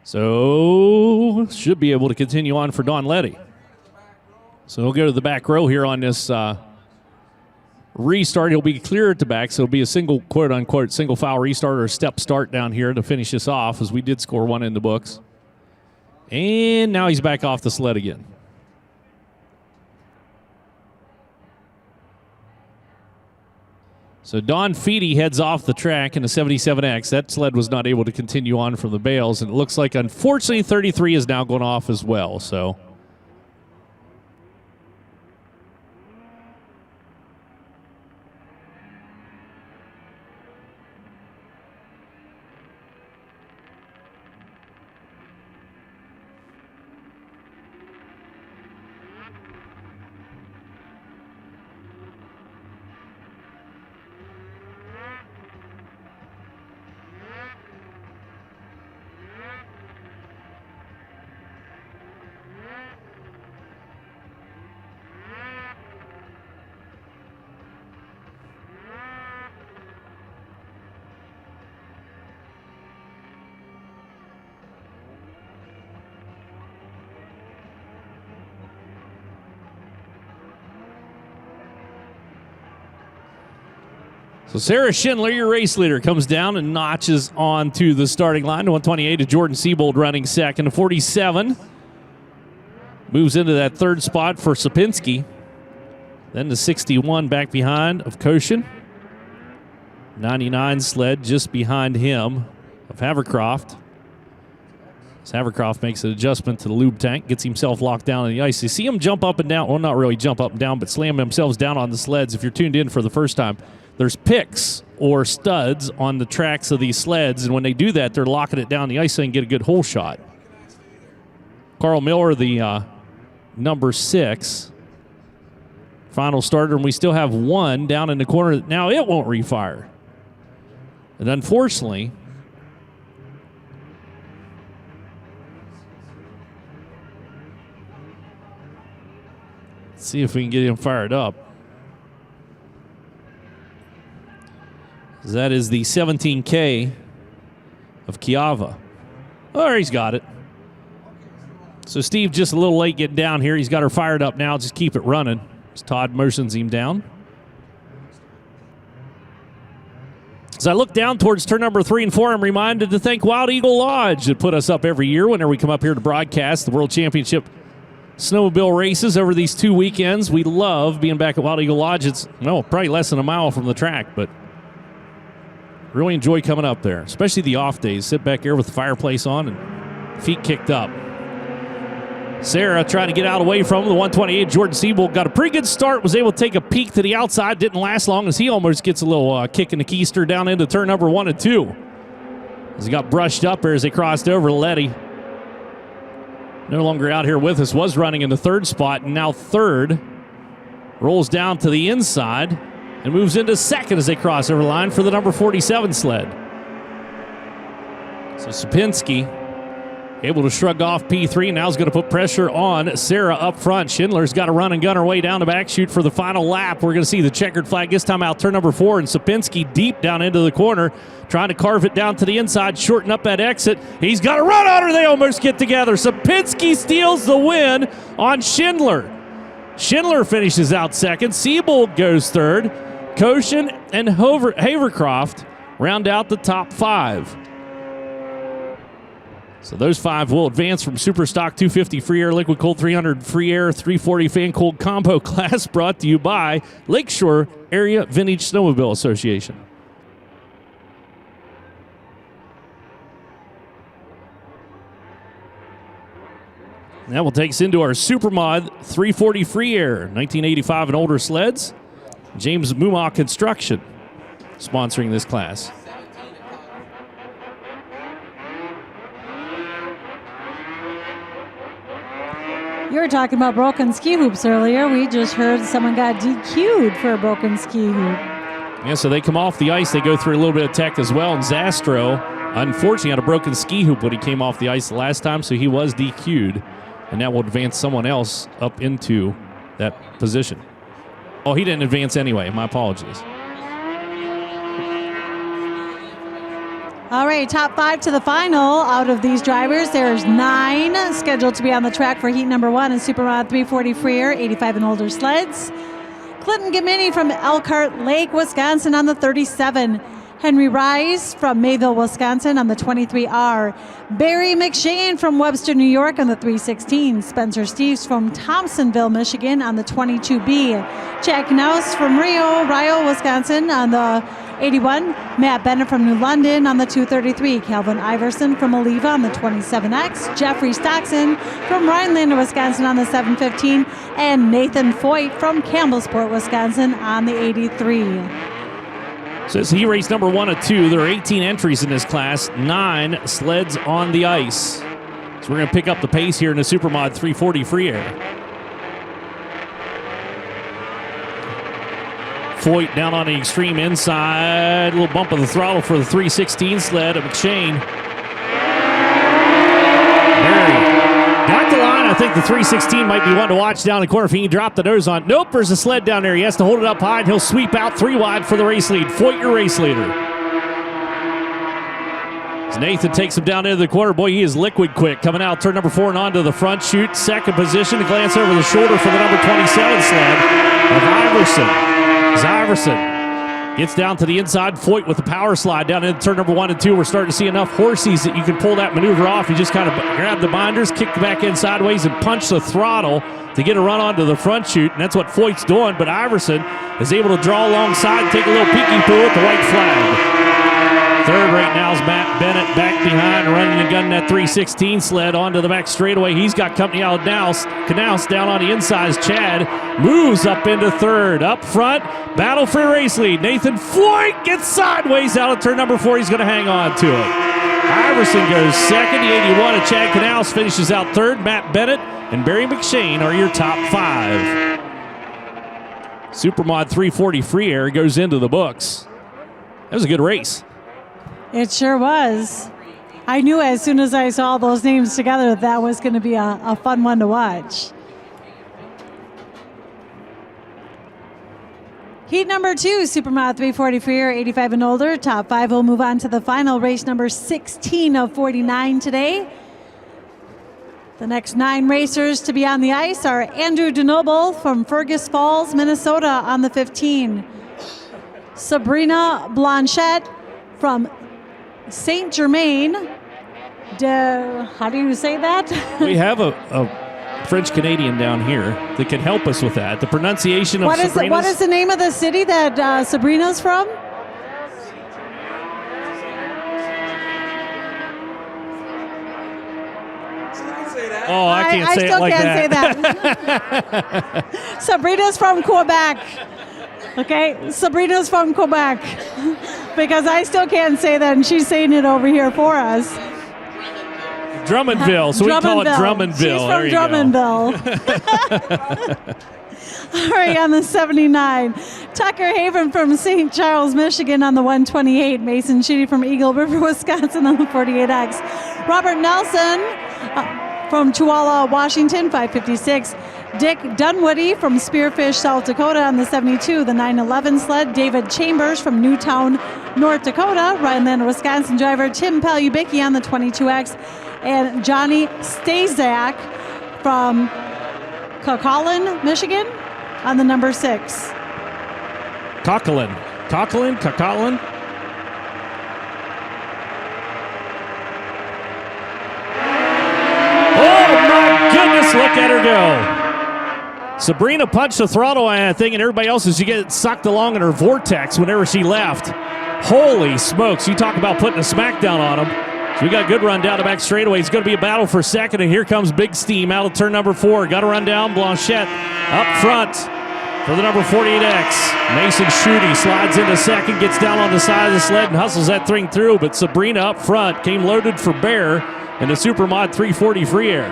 So, should be able to continue on for Don Letty. So, he'll go to the back row here on this restart. He'll be clear at the back, so it'll be a single, quote-unquote, single file restart or a step start down here to finish this off as we did score one in the books. And now he's back off the sled again. So Don Feedy heads off the track in the 77X. That sled was not able to continue on from the bales, and it looks like, unfortunately, 33 is now going off as well. So So Sarah Schindler, your race leader, comes down and notches on to the starting line. 128 to Jordan Siebold running second. 47 moves into that third spot for Sapinski. Then the 61 back behind of Koshin. 99 sled just behind him of Havercroft. As Havercroft makes an adjustment to the lube tank, gets himself locked down on the ice. You see him jump up and down. Well, not really jump up and down, but slam themselves down on the sleds. If you're tuned in for the first time, there's picks or studs on the tracks of these sleds, and when they do that, they're locking it down the ice so they can get a good hole shot. Carl Miller, the number 6, final starter, and we still have one down in the corner. Now it won't refire. And unfortunately, let's see if we can get him fired up. That is the 17K of Kiava. Oh, he's got it. So Steve just a little late getting down here. He's got her fired up now. Just keep it running as Todd motions him down. As I look down towards turn number 3 and 4, I'm reminded to thank Wild Eagle Lodge that put us up every year whenever we come up here to broadcast the World Championship snowmobile races over these 2 weekends. We love being back at Wild Eagle Lodge. It's, well, probably less than a mile from the track, but really enjoy coming up there, especially the off days. Sit back here with the fireplace on and feet kicked up. Sarah trying to get out away from him. The 128, Jordan Siebold, got a pretty good start, was able to take a peek to the outside. Didn't last long as he almost gets a little kick in the keister down into turn number 1 and 2. As he got brushed up there as they crossed over. Letty, no longer out here with us, was running in the third spot, and now third. Rolls down to the inside and moves into second as they cross over the line for the number 47 sled. So Sapinski able to shrug off P3. Now is going to put pressure on Sarah up front. Schindler's got to run and gun her way down the back chute for the final lap. We're going to see the checkered flag this time out turn number 4, and Sapinski deep down into the corner, trying to carve it down to the inside, shorten up that exit. He's got to run on her. They almost get together. Sapinski steals the win on Schindler. Schindler finishes out second. Siebold goes third. Koshin and Havercroft round out the top 5. So those 5 will advance from Superstock 250 Free Air Liquid Cold 300 Free Air 340 Fan Cold Combo Class, brought to you by Lakeshore Area Vintage Snowmobile Association. That will take us into our Supermod 340 Free Air 1985 and older sleds. James Mumaw Construction sponsoring this class. You were talking about broken ski hoops earlier. We just heard someone got DQ'd for a broken ski hoop. Yeah, so they come off the ice. They go through a little bit of tech as well. And Zastro, unfortunately, had a broken ski hoop when he came off the ice the last time, so he was DQ'd. And that will advance someone else up into that position. Oh, he didn't advance anyway. My apologies. All right, top 5 to the final. Out of these drivers, there's 9 scheduled to be on the track for heat number 1 in Supermod 340 Free Air, 85 and older sleds. Clinton Gimini from Elkhart Lake, Wisconsin on the 37. Henry Rise from Mayville, Wisconsin on the 23R. Barry McShane from Webster, New York on the 316. Spencer Steves from Thompsonville, Michigan on the 22B. Jack Knaus from Rio, Wisconsin on the 81. Matt Bennett from New London on the 233. Calvin Iverson from Oliva on the 27X. Jeffrey Stockton from Rhinelander, Wisconsin on the 715. And Nathan Foyt from Campbellsport, Wisconsin on the 83. Says he raced number 1 of 2. There are 18 entries in this class, 9 sleds on the ice. So we're going to pick up the pace here in the Supermod 340 Free Air. Foyt down on the extreme inside. A little bump of the throttle for the 316 sled of McShane. Got the line. I think the 316 might be one to watch down the corner if he can drop the nose on. Nope, there's a sled down there. He has to hold it up high, and he'll sweep out 3 wide for the race lead. Foyt, your race leader. As Nathan takes him down into the corner, boy, he is liquid quick. Coming out, turn number 4 and onto the front chute. Second position, to glance over the shoulder for the number 27 sled of Iverson. As Iverson Gets down to the inside. Foyt with the power slide down into turn number 1 and 2. We're starting to see enough horsies that you can pull that maneuver off. You just kind of grab the binders, kick the back end sideways, and punch the throttle to get a run onto the front chute. And that's what Foyt's doing. But Iverson is able to draw alongside and take a little peeky poo at the white flag. Third right now is Matt Bennett back behind, running and gunning that 316 sled onto the back straightaway. He's got company out now. Knaus down on the inside. Chad moves up into third. Up front, battle for race lead. Nathan Foyt gets sideways out of turn number 4. He's going to hang on to it. Iverson goes second. The 81 of Chad Knaus finishes out third. Matt Bennett and Barry McShane are your top 5. Supermod 340 free air goes into the books. That was a good race. It sure was. I knew as soon as I saw those names together that was going to be a fun one to watch. Heat number 2, Supermod 340 free air, 85 and older. Top 5 will move on to the final race number 16 of 49 today. The next 9 racers to be on the ice are Andrew DeNoble from Fergus Falls, Minnesota on the 15. Sabrina Blanchette from Saint Germain. How do you say that? We have a French Canadian down here that can help us with that. The pronunciation of Sabrina's. What is the name of the city that Sabrina's from? Oh, I can't say it like that. I still can't say that. Sabrina's from Quebec. Okay, Sabrina's from Quebec. Because I still can't say that, and she's saying it over here for us. Drummondville, so we call it Drummondville. She's from Drummondville. All right, on the 79. Tucker Haven from St. Charles, Michigan on the 128. Mason Sheedy from Eagle River, Wisconsin on the 48X. Robert Nelson from Chihuahua, Washington, 556. Dick Dunwoody from Spearfish, South Dakota on the 72, the 911 sled. David Chambers from Newtown, North Dakota. Rhineland, Wisconsin driver Tim Palubicki on the 22X. And Johnny Stazak from Coquelin, Michigan on the number 6. Coquelin. Oh, my goodness, look at her go. Sabrina punched the throttle on that thing, and everybody else is get sucked along in her vortex whenever she left. Holy smokes, you talk about putting a smackdown on them. So we got a good run down the back straightaway. It's going to be a battle for second, and here comes Big Steam out of turn number 4. Got to run down. Blanchette up front for the number 48X. Mason Schutte slides into second, gets down on the side of the sled and hustles that thing through, but Sabrina up front came loaded for bear in the Supermod 340 free air.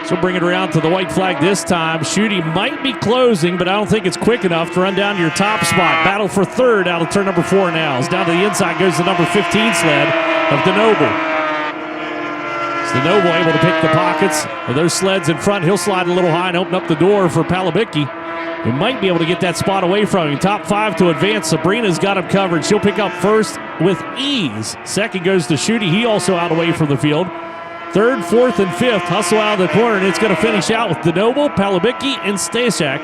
So bring it around to the white flag this time. Schutte might be closing, but I don't think it's quick enough to run down to your top spot. Battle for third out of turn number 4 now. As down to the inside goes the number 15 sled of DeNoble. DeNoble able to pick the pockets of those sleds in front. He'll slide a little high and open up the door for Palubicki. We might be able to get that spot away from him. Top 5 to advance. Sabrina's got him covered. She'll pick up first with ease. Second goes to Schutte. He also out away from the field. Third, fourth, and fifth hustle out of the corner, and it's going to finish out with DeNoble, Palubicki, and Stashak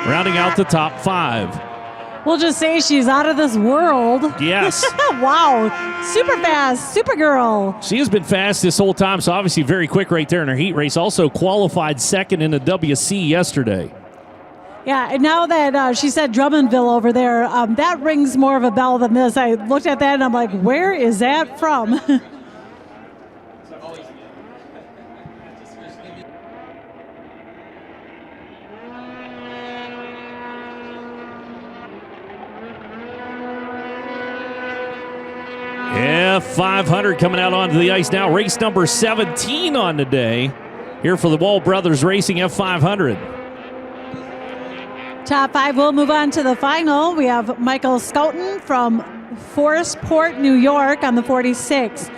rounding out the top 5. We'll just say she's out of this world. Yes. Wow. Super fast. Super girl. She has been fast this whole time, so obviously very quick right there in her heat race. Also qualified second in the WC yesterday. Yeah, and now that she said Drummondville over there, that rings more of a bell than this. I looked at that, and I'm like, where is that from? F500 coming out onto the ice now. Race number 17 on the day here for the Wall Brothers Racing F500. Top 5 will move on to the final. We have Michael Scouten from Forestport, New York on the 46.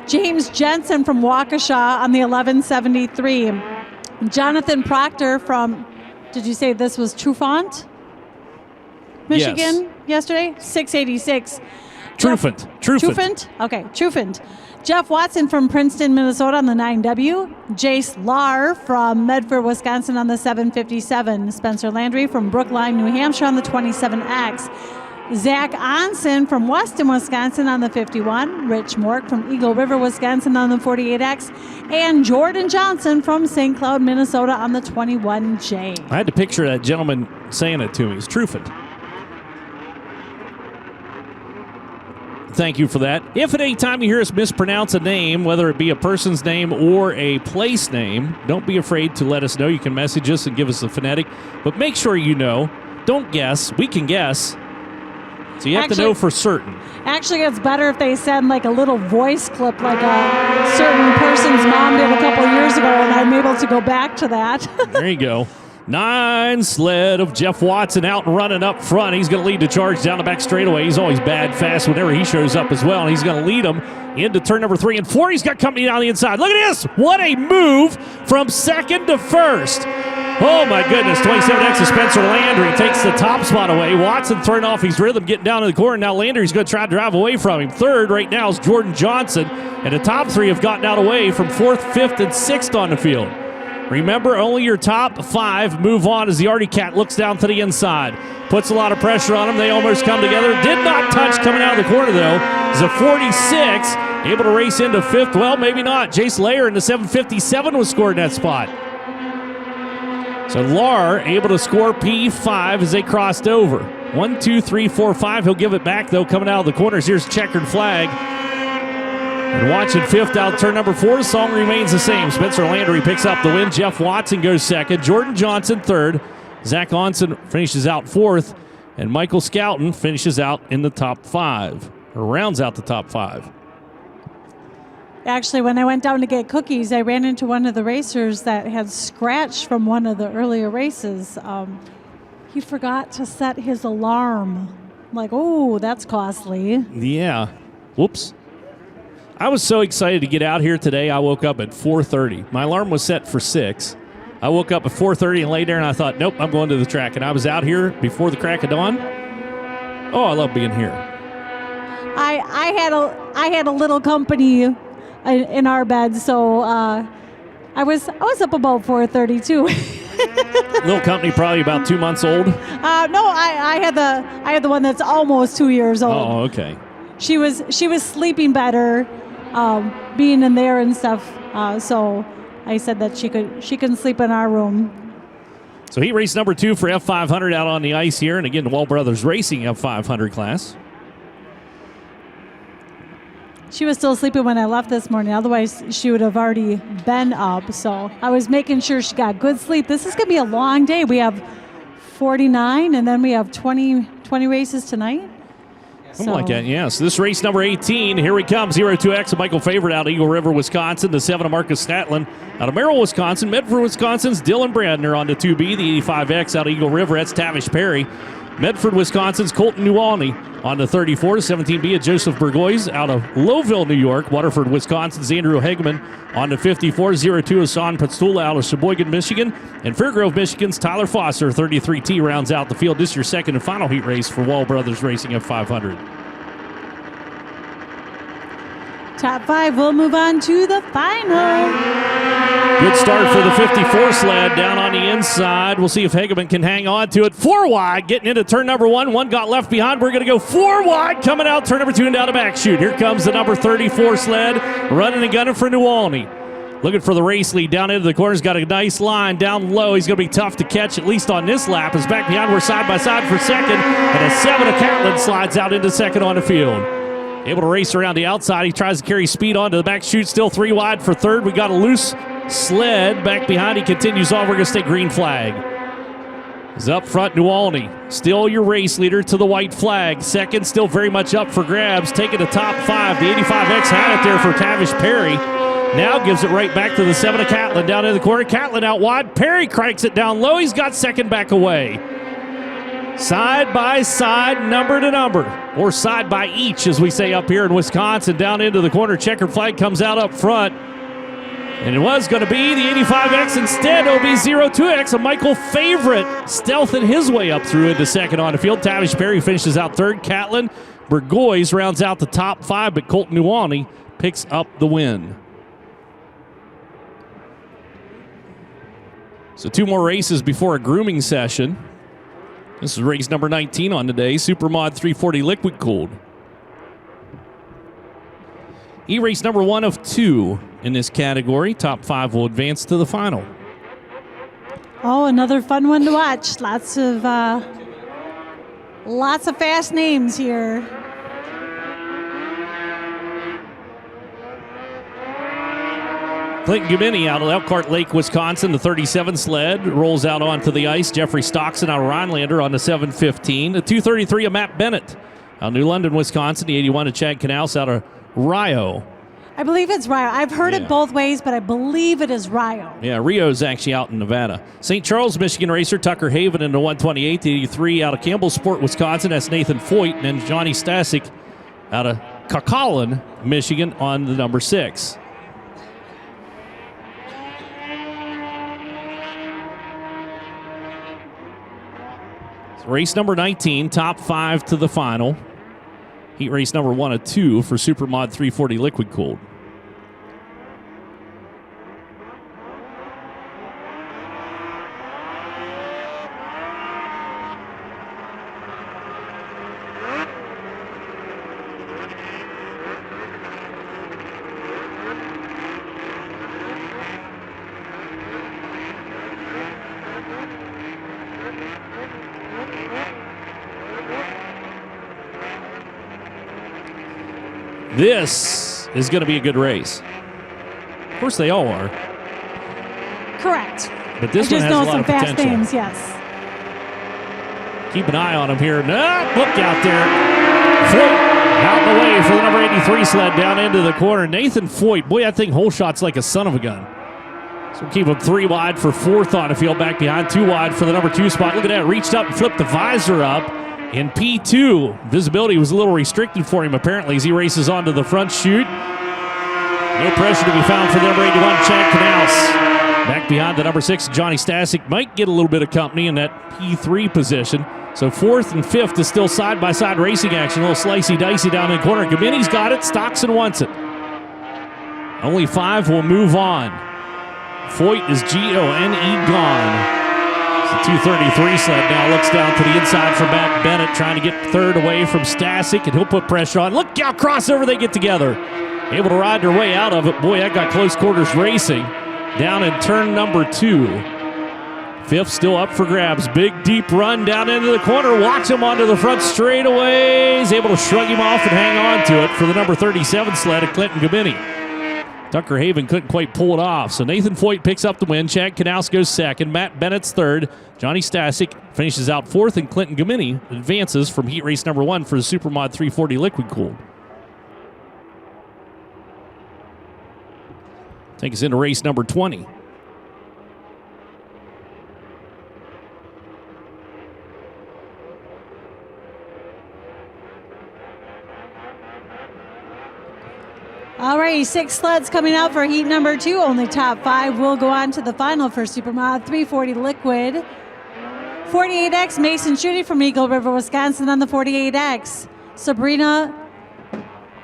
James Jensen from Waukesha on the 1173. Jonathan Proctor from, did you say this was Trufant, Michigan, yesterday? 686. Trufant? Okay, Trufant. Jeff Watson from Princeton, Minnesota on the 9W. Jace Lahr from Medford, Wisconsin on the 757. Spencer Landry from Brookline, New Hampshire on the 27X. Zach Onsen from Weston, Wisconsin on the 51. Rich Mork from Eagle River, Wisconsin on the 48X. And Jordan Johnson from St. Cloud, Minnesota on the 21J. I had to picture that gentleman saying it to me. It's Truffin. Thank you for that. If at any time you hear us mispronounce a name, whether it be a person's name or a place name, don't be afraid to let us know. You can message us and give us the phonetic, but make sure you know. Don't guess. We can guess. So you have to know for certain. Actually, it's better if they send like a little voice clip like a certain person's mom did a couple years ago, and I'm able to go back to that. There you go. 9 sled of Jeff Watson out and running up front. He's going to lead the charge down the back straightaway. He's always bad fast whenever he shows up as well, and he's going to lead them into turn number 3 and 4. He's got company down the inside. Look at this. What a move from second to first. Oh, my goodness. 27X of Spencer Landry takes the top spot away. Watson throwing off his rhythm, getting down to the corner. Now Landry's going to try to drive away from him. Third right now is Jordan Johnson, and the top 3 have gotten out away from 4th, 5th, and 6th on the field. Remember, only your top 5 move on as the Artie Cat looks down to the inside. Puts a lot of pressure on them. They almost come together. Did not touch coming out of the corner, though. Is a 46. Able to race into 5th. Well, maybe not. Jace Layer in the 757 was scored in that spot. So Lar able to score P5 as they crossed over. 1, 2, 3, 4, 5. He'll give it back, though, coming out of the corners. Here's checkered flag. And watching 5th out turn number 4, the song remains the same. Spencer Landry picks up the win. Jeff Watson goes 2nd. Jordan Johnson 3rd. Zach Onsen finishes out 4th. And Michael Scouten finishes out in the top 5, or rounds out the top 5. Actually, when I went down to get cookies, I ran into one of the racers that had scratched from one of the earlier races. He forgot to set his alarm. I'm like, oh, that's costly. Yeah. Whoops. I was so excited to get out here today. I woke up at 4:30. My alarm was set for 6. I woke up at 4:30 and lay there, and I thought, nope, I'm going to the track. And I was out here before the crack of dawn. Oh, I love being here. I had a little company in our bed, so I was up about 4:30 too. Little company, probably about 2 months old. No, I had the one that's almost 2 years old. Oh, okay. She was sleeping better, being in there and stuff. So I said that she can sleep in our room. So heat race number 2 for F500 out on the ice here, and again the Wall Brothers Racing F500 class. She was still sleeping when I left this morning. Otherwise, she would have already been up. So I was making sure she got good sleep. This is going to be a long day. We have 49, and then we have 20 races tonight. Something like that, yeah. So this race number 18, here we come. 02X of Michael Favorite out of Eagle River, Wisconsin. The 7 of Marcus Statlin out of Merrill, Wisconsin. Medford, Wisconsin's Dylan Brandner on the 2B. The 85X out of Eagle River, that's Tavish Perry. Medford, Wisconsin's Colton Newalney on the 34. 17B of Joseph Burgoyes out of Lowville, New York. Waterford, Wisconsin's Andrew Hegman on the 54. 02 of Son Pastula out of Sheboygan, Michigan. And Fairgrove, Michigan's Tyler Foster, 33T, rounds out the field. This is your second and final heat race for Wall Brothers Racing F500. Top 5 will move on to the final. Good start for the 54 sled down on the inside. We'll see if Hegeman can hang on to it. 4 wide, getting into turn number 1. One got left behind. We're going to go 4 wide, coming out turn number 2 and down the back chute. Here comes the number 34 sled, running and gunning for Newalney. Looking for the race lead down into the corners. Got a nice line down low. He's going to be tough to catch, at least on this lap. Is back behind. We're side by side for second. And a 7 of Catlin slides out into second on the field. Able to race around the outside. He tries to carry speed onto the back chute. Still 3 wide for third. We got a loose sled back behind. He continues on. We're going to stay green flag. Is up front, Newalney. Still your race leader to the white flag. Second, still very much up for grabs. Taking the top 5. The 85X had it there for Tavish Perry. Now gives it right back to the 7 of Catlin down in the corner. Catlin out wide. Perry cranks it down low. He's got second back away. Side by side, number to number, or side by each, as we say up here in Wisconsin. Down into the corner, checkered flag comes out up front. And it was going to be the 85X. Instead, it'll be 02X, a Michael Favorite, stealthing his way up through into second on the field. Tavish Perry finishes out third. Catlin Burgoyes rounds out the top 5, but Colton Newalney picks up the win. So 2 more races before a grooming session. This is race number 19 on today, Supermod 340 liquid cooled. E-race number 1 of 2 in this category. Top 5 will advance to the final. Oh, another fun one to watch. Lots of fast names here. Clinton Gubini out of Elkhart Lake, Wisconsin, the 37 sled rolls out onto the ice. Jeffrey Stockson out of Rhinelander on the 715. The 233 of Matt Bennett out of New London, Wisconsin. The 81 of Chad Knaus out of Rio. I believe it's Rio. I've heard it both ways, but I believe it is Rio. Yeah, Rio's actually out in Nevada. St. Charles, Michigan racer Tucker Haven in the 128. The 83 out of Campbellsport, Wisconsin. That's Nathan Foyt. And then Johnny Stasek out of Coquitlam, Michigan on the number 6. Race number 19, top 5 to the final. Heat race number 1 of 2 for Supermod 340 liquid cooled. This is going to be a good race. Of course, they all are. Correct. But this one has a lot of potential. Fast names, yes. Keep an eye on him here. No, look out there. Foyt out the way for the number 83 sled down into the corner. Nathan Foyt, boy, I think hole shot's like a son of a gun. So we'll keep him 3 wide for 4th on the field, back behind 2 wide for the number 2 spot. Look at that, reached up and flipped the visor up. In P2, visibility was a little restricted for him apparently as he races onto the front chute. No pressure to be found for the number 81, Chad Knaus. Back behind the number 6, Johnny Stasek might get a little bit of company in that P3 position. So 4th and 5th is still side-by-side racing action. A little slicey-dicey down in the corner. Gabini's got it. Stockson wants it. Only 5 will move on. Foyt is Gone gone. The 233 sled now looks down to the inside for Matt Bennett, trying to get 3rd away from Stasek, and he'll put pressure on. Look how crossover they get together. Able to ride their way out of it. Boy, that got close quarters racing. Down in turn number 2. 5th still up for grabs. Big, deep run down into the corner. Walks him onto the front straightaway. He's able to shrug him off and hang on to it for the number 37 sled of Clinton Gubini. Tucker Haven couldn't quite pull it off. So Nathan Foyt picks up the win. Chad Knaus goes 2nd. Matt Bennett's 3rd. Johnny Stasek finishes out 4th. And Clinton Gubini advances from heat race number 1 for the Supermod 340 liquid cooled. Take us into race number 20. All right, 6 sleds coming out for heat number 2. Only top 5 will go on to the final for Supermod 340 liquid. 48X, Mason Schutte from Eagle River, Wisconsin on the 48X. Sabrina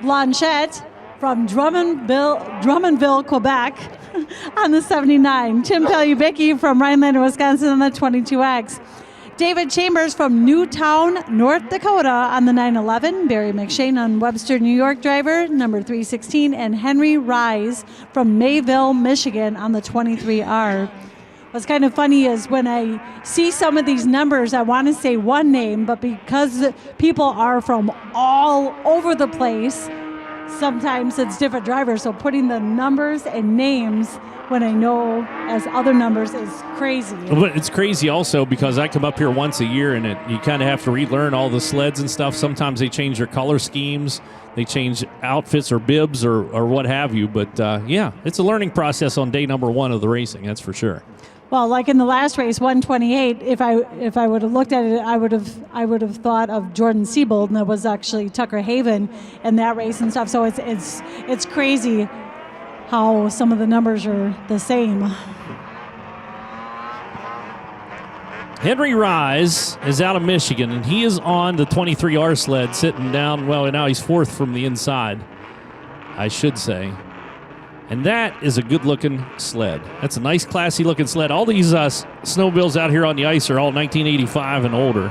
Blanchette from Drummondville, Quebec on the 79. Tim Pelubicki from Rhinelander, Wisconsin on the 22X. David Chambers from Newtown, North Dakota on the 911. Barry McShane on Webster, New York driver, number 316. And Henry Rise from Mayville, Michigan on the 23R. What's kind of funny is when I see some of these numbers, I want to say one name, but because people are from all over the place, sometimes it's different drivers. So putting the numbers and names when I know as other numbers is crazy. But it's crazy also because I come up here once a year and you kind of have to relearn all the sleds and stuff. Sometimes they change their color schemes. They change outfits or bibs or what have you. But, yeah, it's a learning process on day number 1 of the racing, that's for sure. Well, like in the last race, 128, if I would have looked at it, I would have thought of Jordan Siebold, and that was actually Tucker Haven in that race and stuff. So it's crazy how some of the numbers are the same. Henry Rise is out of Michigan, and he is on the 23R sled sitting down. Well, now he's 4th from the inside, I should say. And that is a good-looking sled. That's a nice, classy-looking sled. All these snowmobiles out here on the ice are all 1985 and older.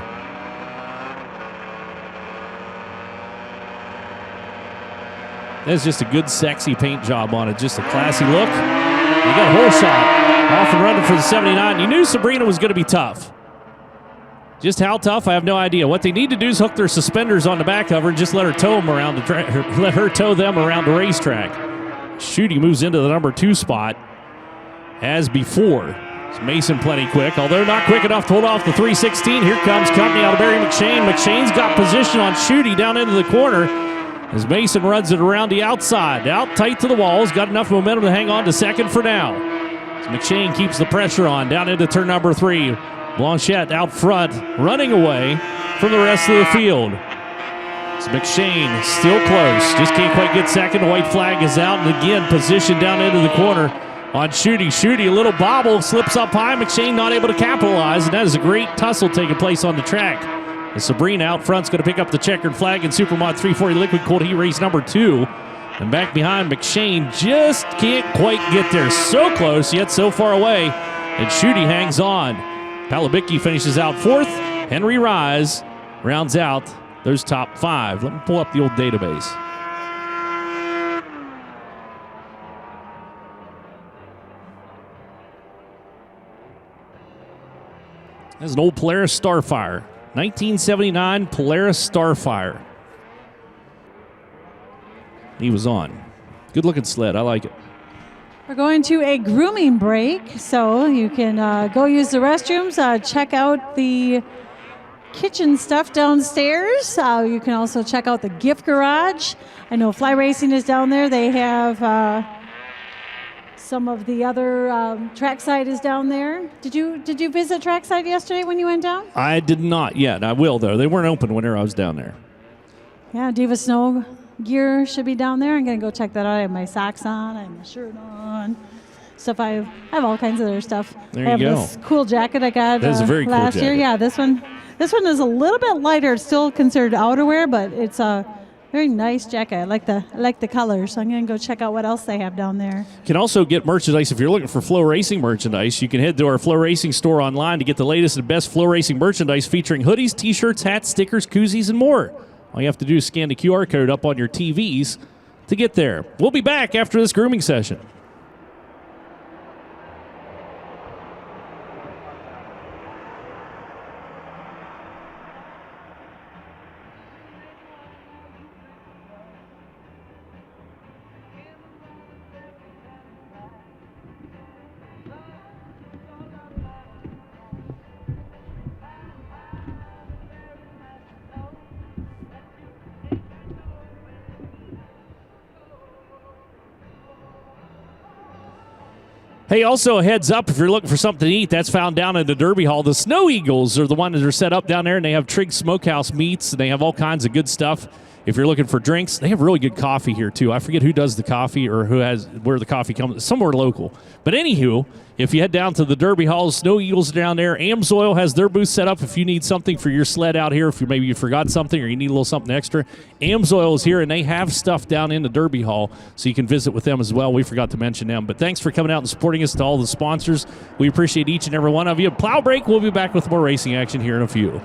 That's just a good, sexy paint job on it. Just a classy look. You got a hole shot. Off and running for the 79. You knew Sabrina was going to be tough. Just how tough, I have no idea. What they need to do is hook their suspenders on the back of her and just let her tow them around the track. Let her tow them around the racetrack. Schutte moves into the number 2 spot as before. It's Mason plenty quick, although not quick enough to hold off the 316. Here comes company out of Barry McShane. McShane's got position on Schutte down into the corner as Mason runs it around the outside. Out tight to the walls. Got enough momentum to hang on to second for now. As McShane keeps the pressure on down into turn number 3. Blanchette out front, running away from the rest of the field. It's McShane still close. Just can't quite get second. The white flag is out, and again, position down into the corner on Schutte. Schutte, a little bobble, slips up high. McShane not able to capitalize, and that is a great tussle taking place on the track. And Sabrina out front's going to pick up the checkered flag in Supermod 340 Liquid Cold Heat Race number 2. And back behind, McShane just can't quite get there. So close, yet so far away. And Schutte hangs on. Palabicki finishes out 4th. Henry Rise rounds out those top 5. Let me pull up the old database. That's an old Polaris Starfire. 1979 Polaris Starfire. He was on. Good looking sled. I like it. We're going to a grooming break, so you can go use the restrooms, check out the kitchen stuff downstairs. You can also check out the gift garage. I know FloRacing is down there. They have some of the other trackside is down there. Did you visit trackside yesterday when you went down? I did not yet. I will, though. They weren't open whenever I was down there. Yeah, Diva Snow gear should be down there. I'm going to go check that out. I have my socks on. I have my shirt on. Stuff I have all kinds of other stuff. There you I have go. this cool jacket I got That is a very cool last year. jacket. Yeah, this one is a little bit lighter. It's still considered outerwear, but it's a very nice jacket. I like the colors. So I'm going to go check out what else they have down there. You can also get merchandise. If you're looking for FloRacing merchandise, you can head to our FloRacing store online to get the latest and best FloRacing merchandise featuring hoodies, t-shirts, hats, stickers, koozies, and more. All you have to do is scan the QR code up on your TVs to get there. We'll be back after this grooming session. Hey, also a heads up, if you're looking for something to eat, that's found down in the Derby Hall. The Snow Eagles are the ones that are set up down there, and they have Trigg Smokehouse meats, and they have all kinds of good stuff. If you're looking for drinks, they have really good coffee here, too. I forget who does the coffee or where the coffee comes. Somewhere local. But anywho, if you head down to the Derby Hall, Snow Eagles are down there. Amsoil has their booth set up if you need something for your sled out here. If maybe you forgot something or you need a little something extra. Amsoil is here, and they have stuff down in the Derby Hall, so you can visit with them as well. We forgot to mention them. But thanks for coming out and supporting us, to all the sponsors. We appreciate each and every one of you. Plow break. We'll be back with more racing action here in a few.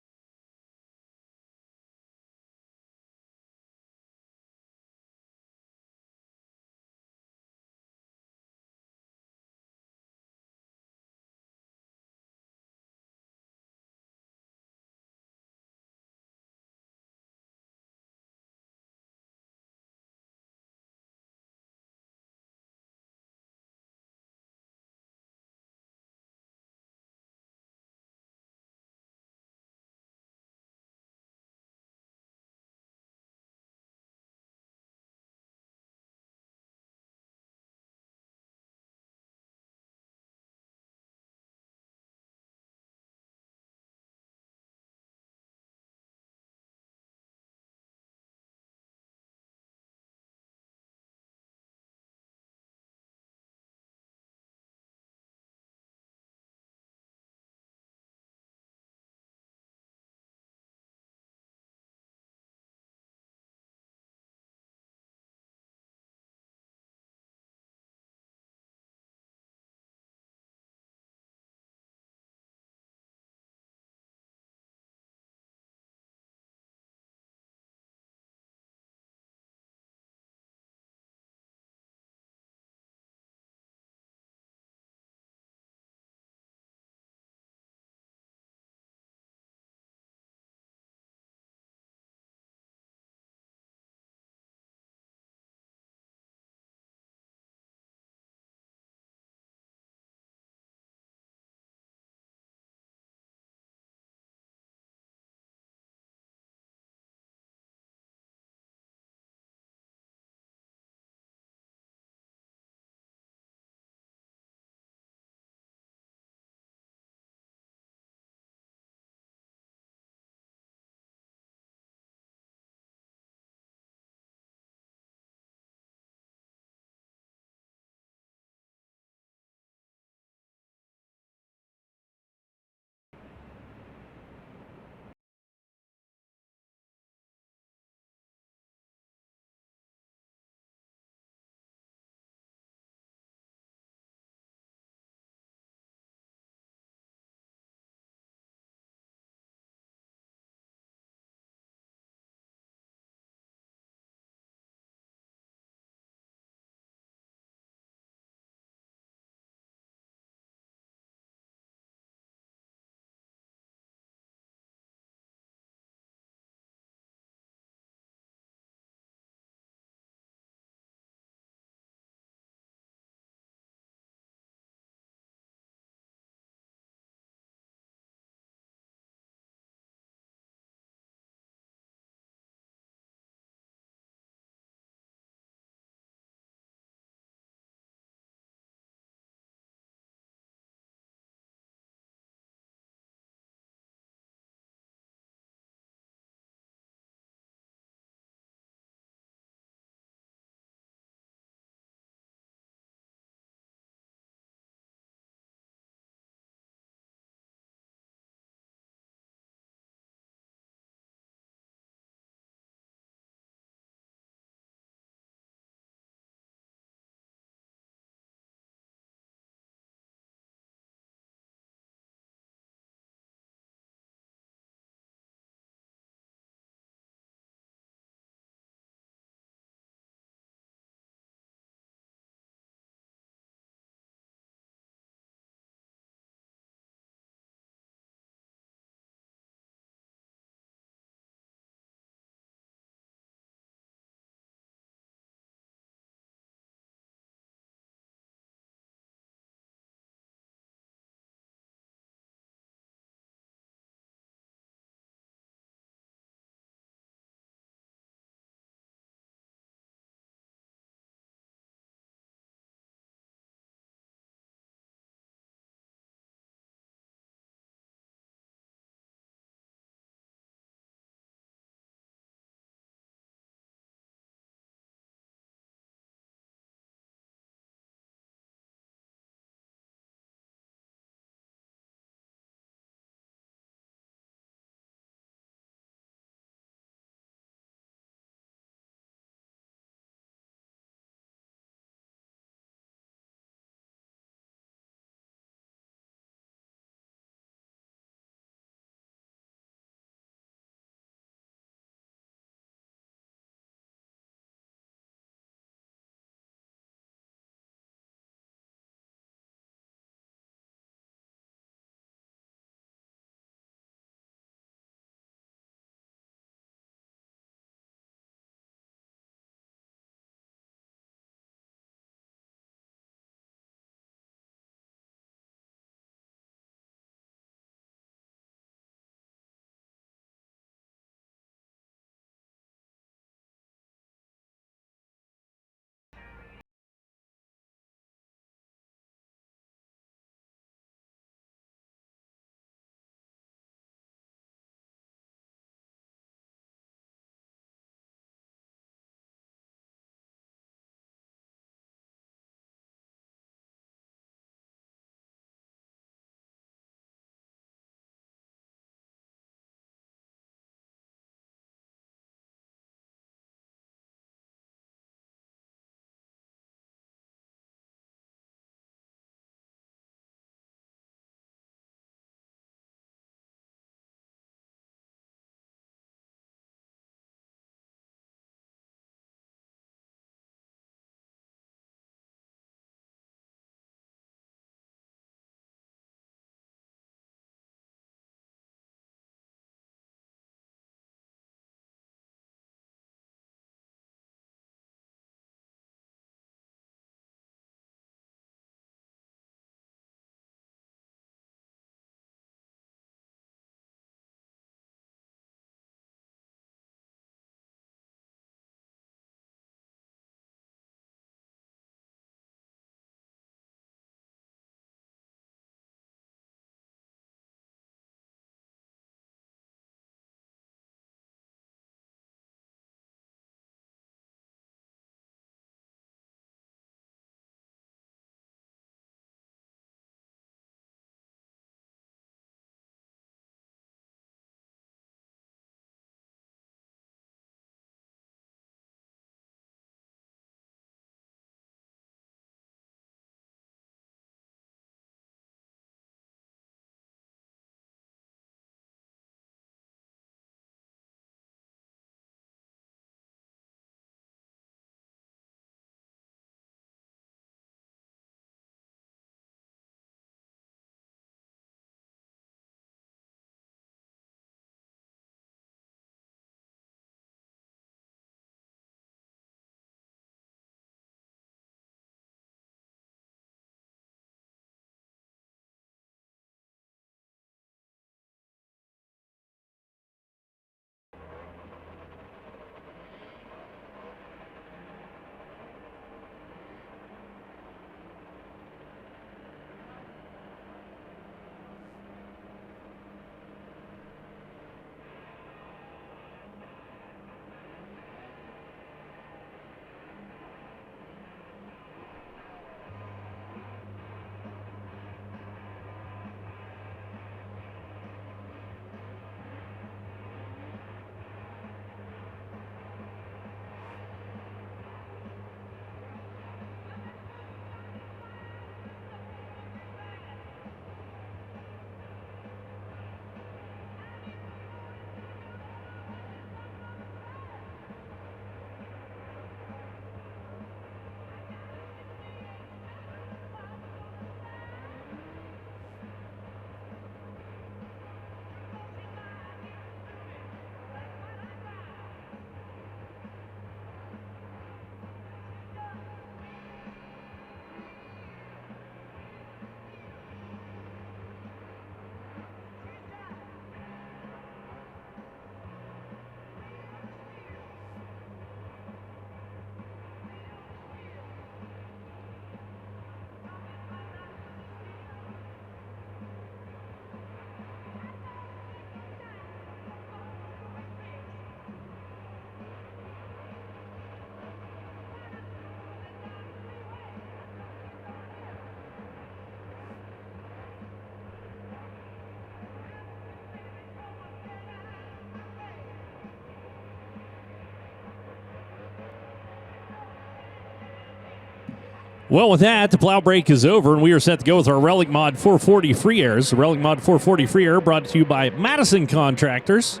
Well, with that, the plow break is over, and we are set to go with our Relic Mod 440 free airs. The Relic Mod 440 free air brought to you by Madison Contractors.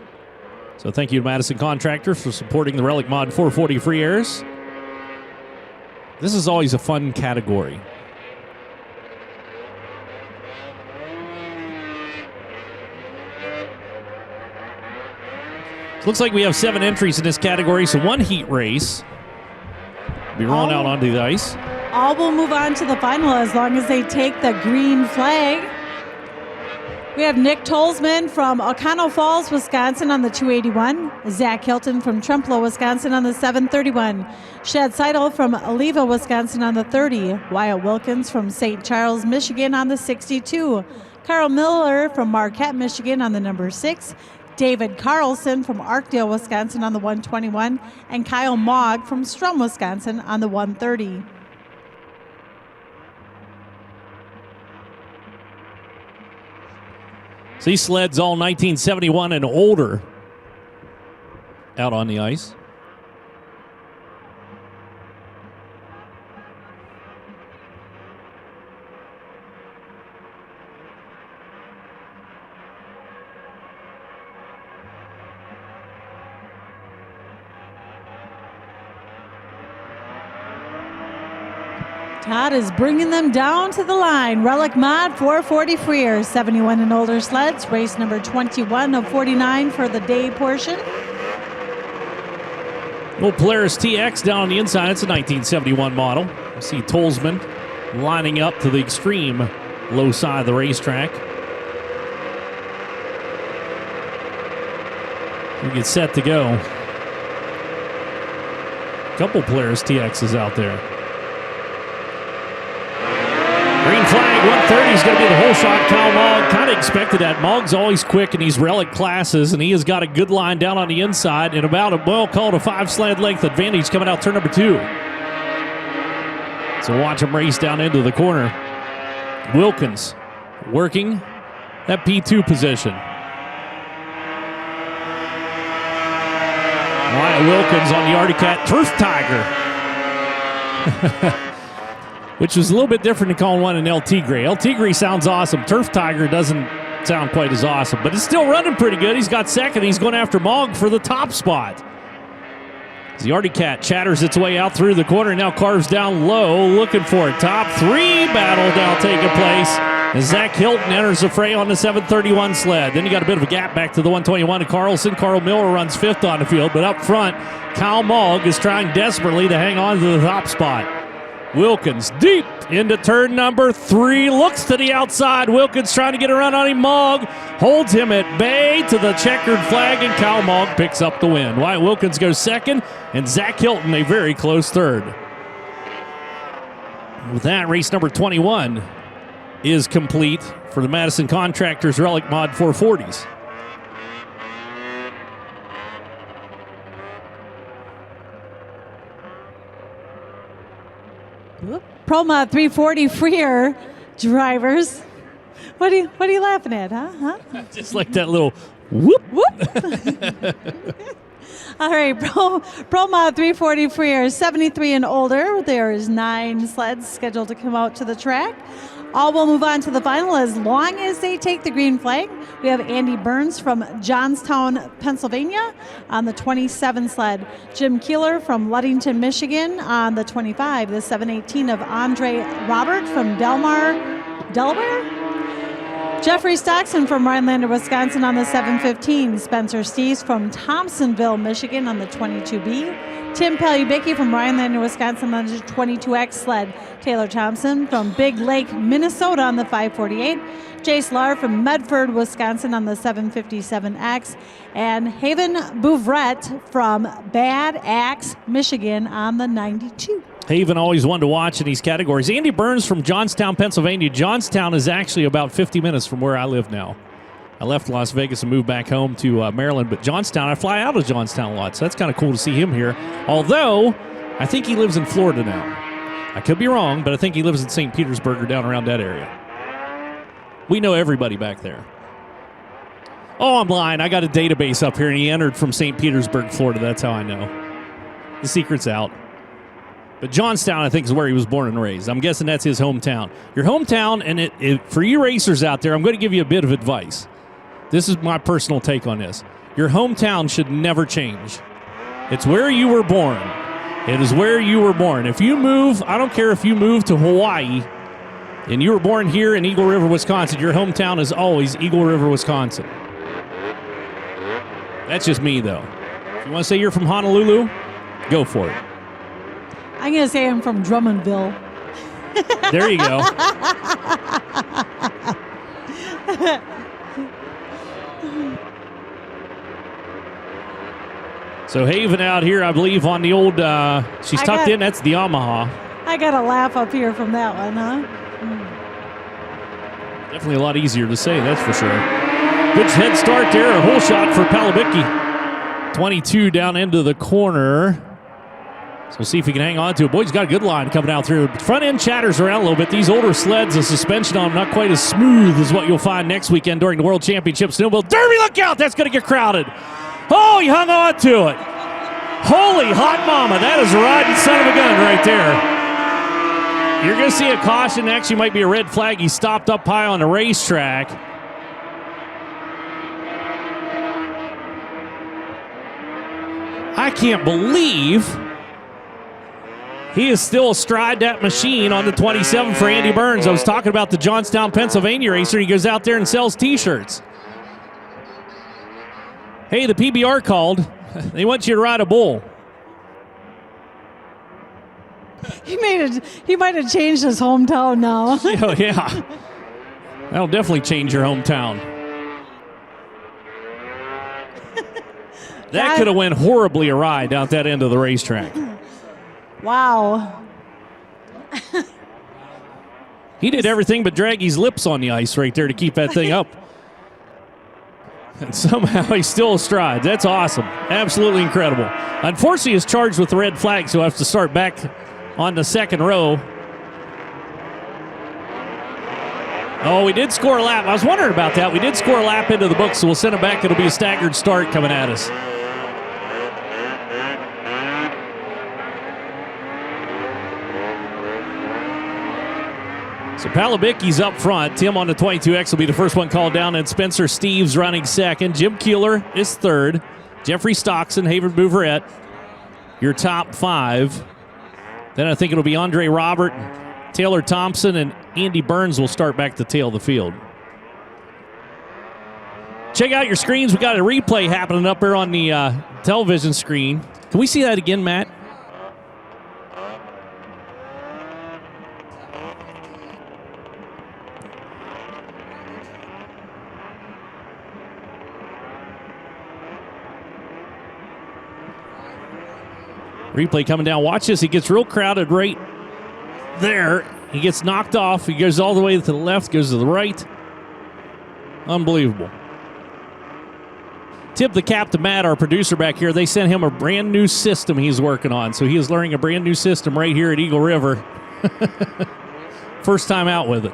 So thank you to Madison Contractors for supporting the Relic Mod 440 free airs. This is always a fun category. Looks like we have 7 entries in this category, so 1 heat race. Be rolling out onto the ice. All will move on to the final as long as they take the green flag. We have Nick Tolzman from O'Connell Falls, Wisconsin on the 281. Zach Hilton from Trempealeau, Wisconsin on the 731. Shad Seidel from Oliva, Wisconsin on the 30. Wyatt Wilkins from St. Charles, Michigan on the 62. Carl Miller from Marquette, Michigan on the number 6. David Carlson from Arkdale, Wisconsin on the 121. And Kyle Mogg from Strum, Wisconsin on the 130. So these sleds all 1971 and older out on the ice. Todd is bringing them down to the line. Relic Mod 440 Freer, 71 and older sleds. Race number 21 of 49 for the day portion. Little Polaris TX down on the inside. It's a 1971 model. You see Tolzman lining up to the extreme low side of the racetrack. We get set to go. Couple Polaris TXs out there. Green flag, 130 is going to be the whole shot. Kyle Mogg kind of expected that. Mogg's always quick in these Relic classes, and he has got a good line down on the inside and about a, well, called a 5 sled length advantage coming out turn number 2. So watch him race down into the corner. Wilkins working that P2 position. Wyatt Wilkins on the Arctic Cat Turf Tiger. Which was a little bit different than calling one an LT Gray. LT Gray sounds awesome. Turf Tiger doesn't sound quite as awesome, but it's still running pretty good. He's got second. He's going after Mogg for the top spot. The Arctic Cat chatters its way out through the corner and now carves down low, looking for a top 3 battle now taking place. And Zach Hilton enters the fray on the 731 sled. Then you got a bit of a gap back to the 121 to Carlson. Carl Miller runs 5th on the field, but up front, Kyle Mogg is trying desperately to hang on to the top spot. Wilkins deep into turn number 3, looks to the outside. Wilkins trying to get around on him. Mogg holds him at bay to the checkered flag, and Kyle Mogg picks up the win. Wyatt Wilkins goes second, and Zach Hilton a very close third. With that, race number 21 is complete for the Madison Contractors Relic Mod 440s. Pro Mod 340 Freer drivers. What are you laughing at, huh? Just like that little whoop. Whoop. All right, Pro Mod 340 Freer, 73 and older. There's 9 sleds scheduled to come out to the track. All will move on to the final as long as they take the green flag. We have Andy Burns from Johnstown, Pennsylvania on the 27 sled. Jim Keeler from Ludington, Michigan on the 25. The 718 of Andre Robert from Delmar, Delaware. Jeffrey Stockton from Rhinelander, Wisconsin on the 715. Spencer Steves from Thompsonville, Michigan on the 22B. Tim Palubicki from Rhinelander, Wisconsin on the 22X sled. Taylor Thompson from Big Lake, Minnesota on the 548. Jace Lar from Medford, Wisconsin on the 757X. And Haven Bouvret from Bad Axe, Michigan on the 92. Haven always one to watch in these categories. Andy Burns from Johnstown, Pennsylvania. Johnstown is actually about 50 minutes from where I live now. I left Las Vegas and moved back home to Maryland, but Johnstown, I fly out of Johnstown a lot, so that's kind of cool to see him here. Although, I think he lives in Florida now. I could be wrong, but I think he lives in St. Petersburg or down around that area. We know everybody back there. Oh, I'm lying. I got a database up here, and he entered from St. Petersburg, Florida. That's how I know. The secret's out. But Johnstown, I think, is where he was born and raised. I'm guessing that's his hometown. Your hometown, and for you racers out there, I'm going to give you a bit of advice. This is my personal take on this. Your hometown should never change. It's where you were born. It is where you were born. If you move, I don't care if you move to Hawaii and you were born here in Eagle River, Wisconsin, your hometown is always Eagle River, Wisconsin. That's just me, though. If you want to say you're from Honolulu, go for it. I'm going to say I'm from Drummondville. There you go. So Haven out here, I believe, on the old, she's tucked in. That's the Yamaha. I got a laugh up here from that one, huh? Definitely a lot easier to say, that's for sure. Good head start there, a hole shot for Palabicki. 22 down into the corner. So we'll see if he can hang on to it. Boy, he's got a good line coming out through. Front end chatters around a little bit. These older sleds, the suspension on them not quite as smooth as what you'll find next weekend during the World Championship Snowmobile Derby. Look out, that's going to get crowded. Oh, he hung on to it. Holy hot mama, that is a riding son of a gun right there. You're going to see a caution. Actually might be a red flag. He stopped up high on the racetrack. I can't believe he is still astride that machine on the 27 for Andy Burns. I was talking about the Johnstown, Pennsylvania racer. He goes out there and sells T-shirts. Hey, the PBR called. They want you to ride a bull. He might have changed his hometown now. Oh, yeah. That'll definitely change your hometown. That could have went horribly awry down at that end of the racetrack. Wow. He did everything but drag his lips on the ice right there to keep that thing up. And somehow he's still astride. That's awesome. Absolutely incredible. Unfortunately, he's charged with the red flag, so he'll have to start back on the second row. Oh, we did score a lap. I was wondering about that. We did score a lap into the book, so we'll send it back. It'll be a staggered start coming at us. So Palabicki's up front. Tim on the 22X will be the first one called down, and Spencer Steves running second. Jim Keeler is third. Jeffrey Stockson, Haven Bouverette, your top five. Then I think it'll be Andre Robert, Taylor Thompson, and Andy Burns will start back to tail the field. Check out your screens. We got a replay happening up there on the television screen. Can we see that again, Matt? Replay coming down. Watch this. He gets real crowded right there. He gets knocked off. He goes all the way to the left, goes to the right. Unbelievable. Tip the cap to Matt, our producer back here. They sent him a brand new system he's working on. So he is learning a brand new system right here at Eagle River. First time out with it.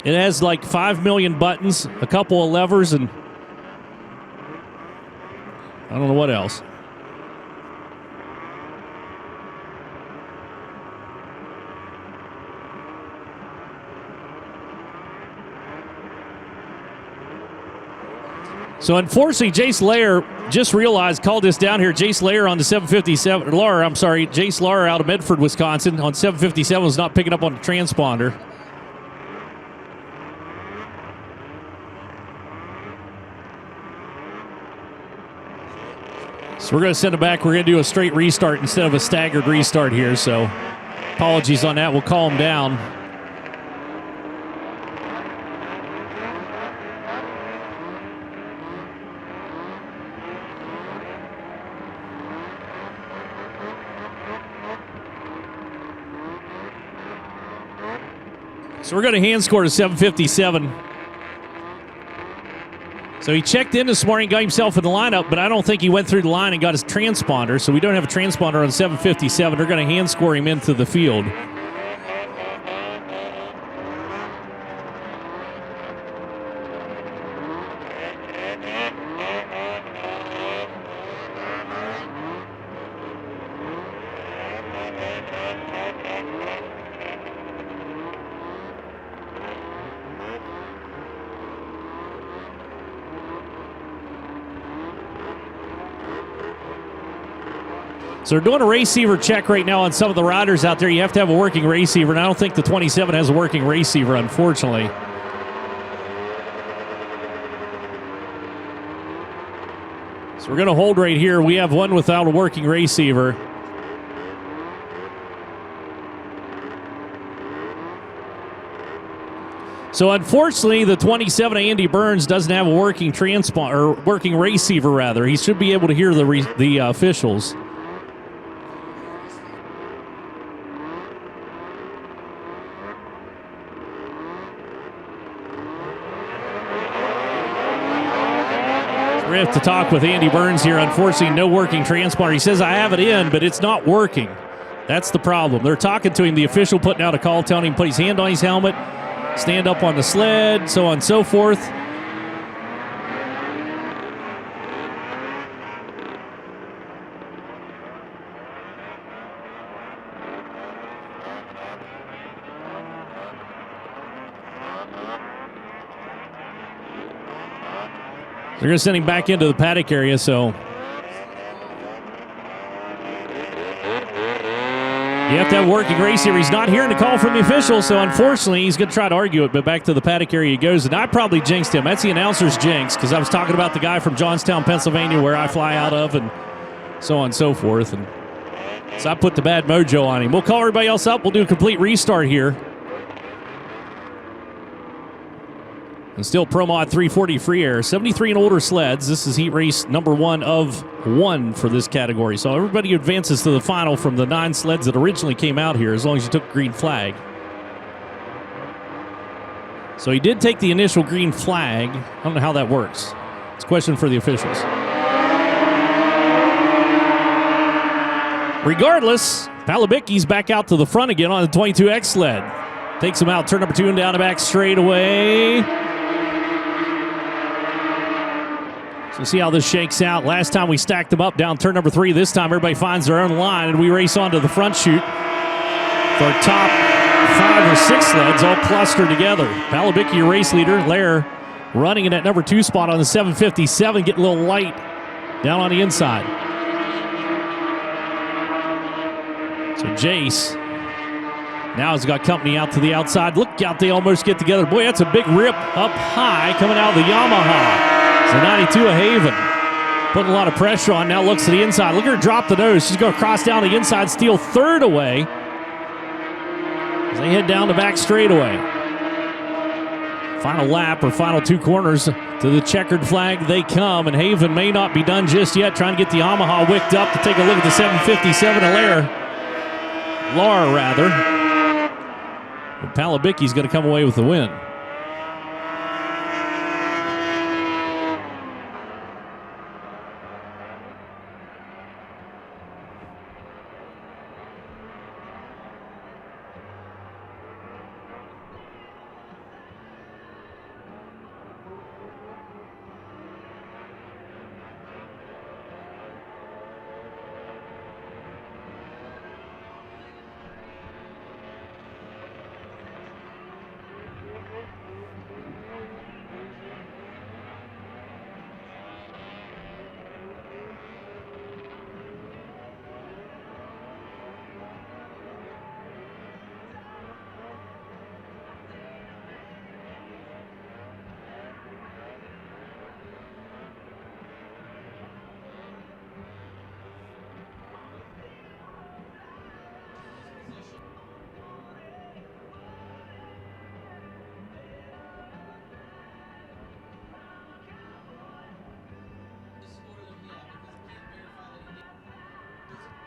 It has like 5 million buttons, a couple of levers, and I don't know what else. So unfortunately, Jace Lair just realized, called this down here. Jace Lair on the 757, Jace Lair out of Medford, Wisconsin on 757 was not picking up on the transponder. So we're going to send it back. We're going to do a straight restart instead of a staggered restart here. So apologies on that. We'll call him down. So we're going to hand score to 757. So he checked in this morning, got himself in the lineup, but I don't think he went through the line and got his transponder. So we don't have a transponder on 757. They're going to hand score him into the field. So they're doing a receiver check right now on some of the riders out there. You have to have a working receiver, and I don't think the 27 has a working receiver, unfortunately. So we're going to hold right here. We have one without a working receiver. So unfortunately, the 27 Andy Burns doesn't have a working transponder, or working receiver rather. He should be able to hear the officials. We're going to have to talk with Andy Burns here. Unfortunately, no working transponder. He says, I have it in, but it's not working. That's the problem. They're talking to him, the official putting out a call, telling him to put his hand on his helmet, stand up on the sled, so on and so forth. They're going to send him back into the paddock area, so you have to have a working receiver. He's not hearing the call from the official, so unfortunately he's going to try to argue it, but back to the paddock area he goes, and I probably jinxed him. That's the announcer's jinx, because I was talking about the guy from Johnstown, Pennsylvania, where I fly out of, and so on and so forth. And so I put the bad mojo on him. We'll call everybody else up. We'll do a complete restart here. And still ProMod 340 free air, 73 and older sleds. This is heat race number 1 of 1 for this category. So everybody advances to the final from the 9 sleds that originally came out here, as long as you took green flag. So he did take the initial green flag. I don't know how that works. It's a question for the officials. Regardless, Palabicki's back out to the front again on the 22X sled. Takes him out, turn number 2 and down the back straightaway. So see how this shakes out. Last time we stacked them up down turn number 3. This time everybody finds their own line, and we race on to the front chute for our top 5 or 6 sleds all clustered together. Palabicki, your race leader. Lair running in that number 2 spot on the 757, getting a little light down on the inside. So Jace now has got company out to the outside. Look out, they almost get together. Boy, that's a big rip up high coming out of the Yamaha. So 92 of Haven. Putting a lot of pressure on. Now looks to the inside. Look at her drop the nose. She's going to cross down the inside, steal 3rd away as they head down the back straightaway. Final lap or final 2 corners to the checkered flag they come, and Haven may not be done just yet, trying to get the Yamaha wicked up to take a look at the 757 Laura rather. But Palabicki's going to come away with the win.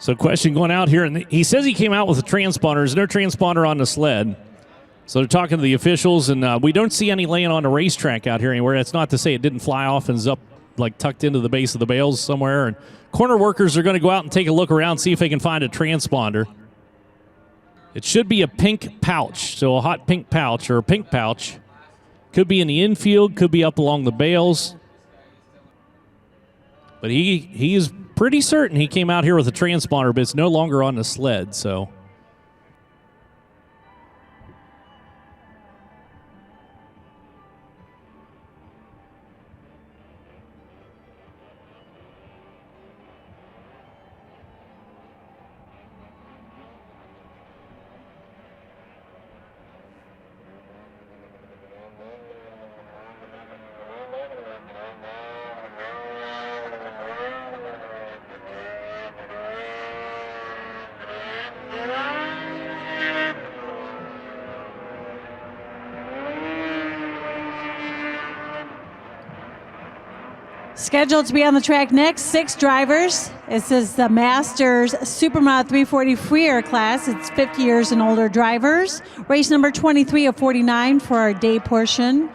So question going out here, and he says he came out with a transponder. There's no transponder on the sled. So they're talking to the officials, and we don't see any laying on the racetrack out here anywhere. That's not to say it didn't fly off and is up, like tucked into the base of the bales somewhere. And corner workers are going to go out and take a look around, see if they can find a transponder. It should be a pink pouch, so a hot pink pouch or a pink pouch. Could be in the infield, could be up along the bales. But he is Pretty certain he came out here with a transponder, but it's no longer on the sled, so. Scheduled to be on the track next, 6 drivers. This is the Masters Supermod 340 free air class. It's 50 years and older drivers. Race number 23 of 49 for our day portion.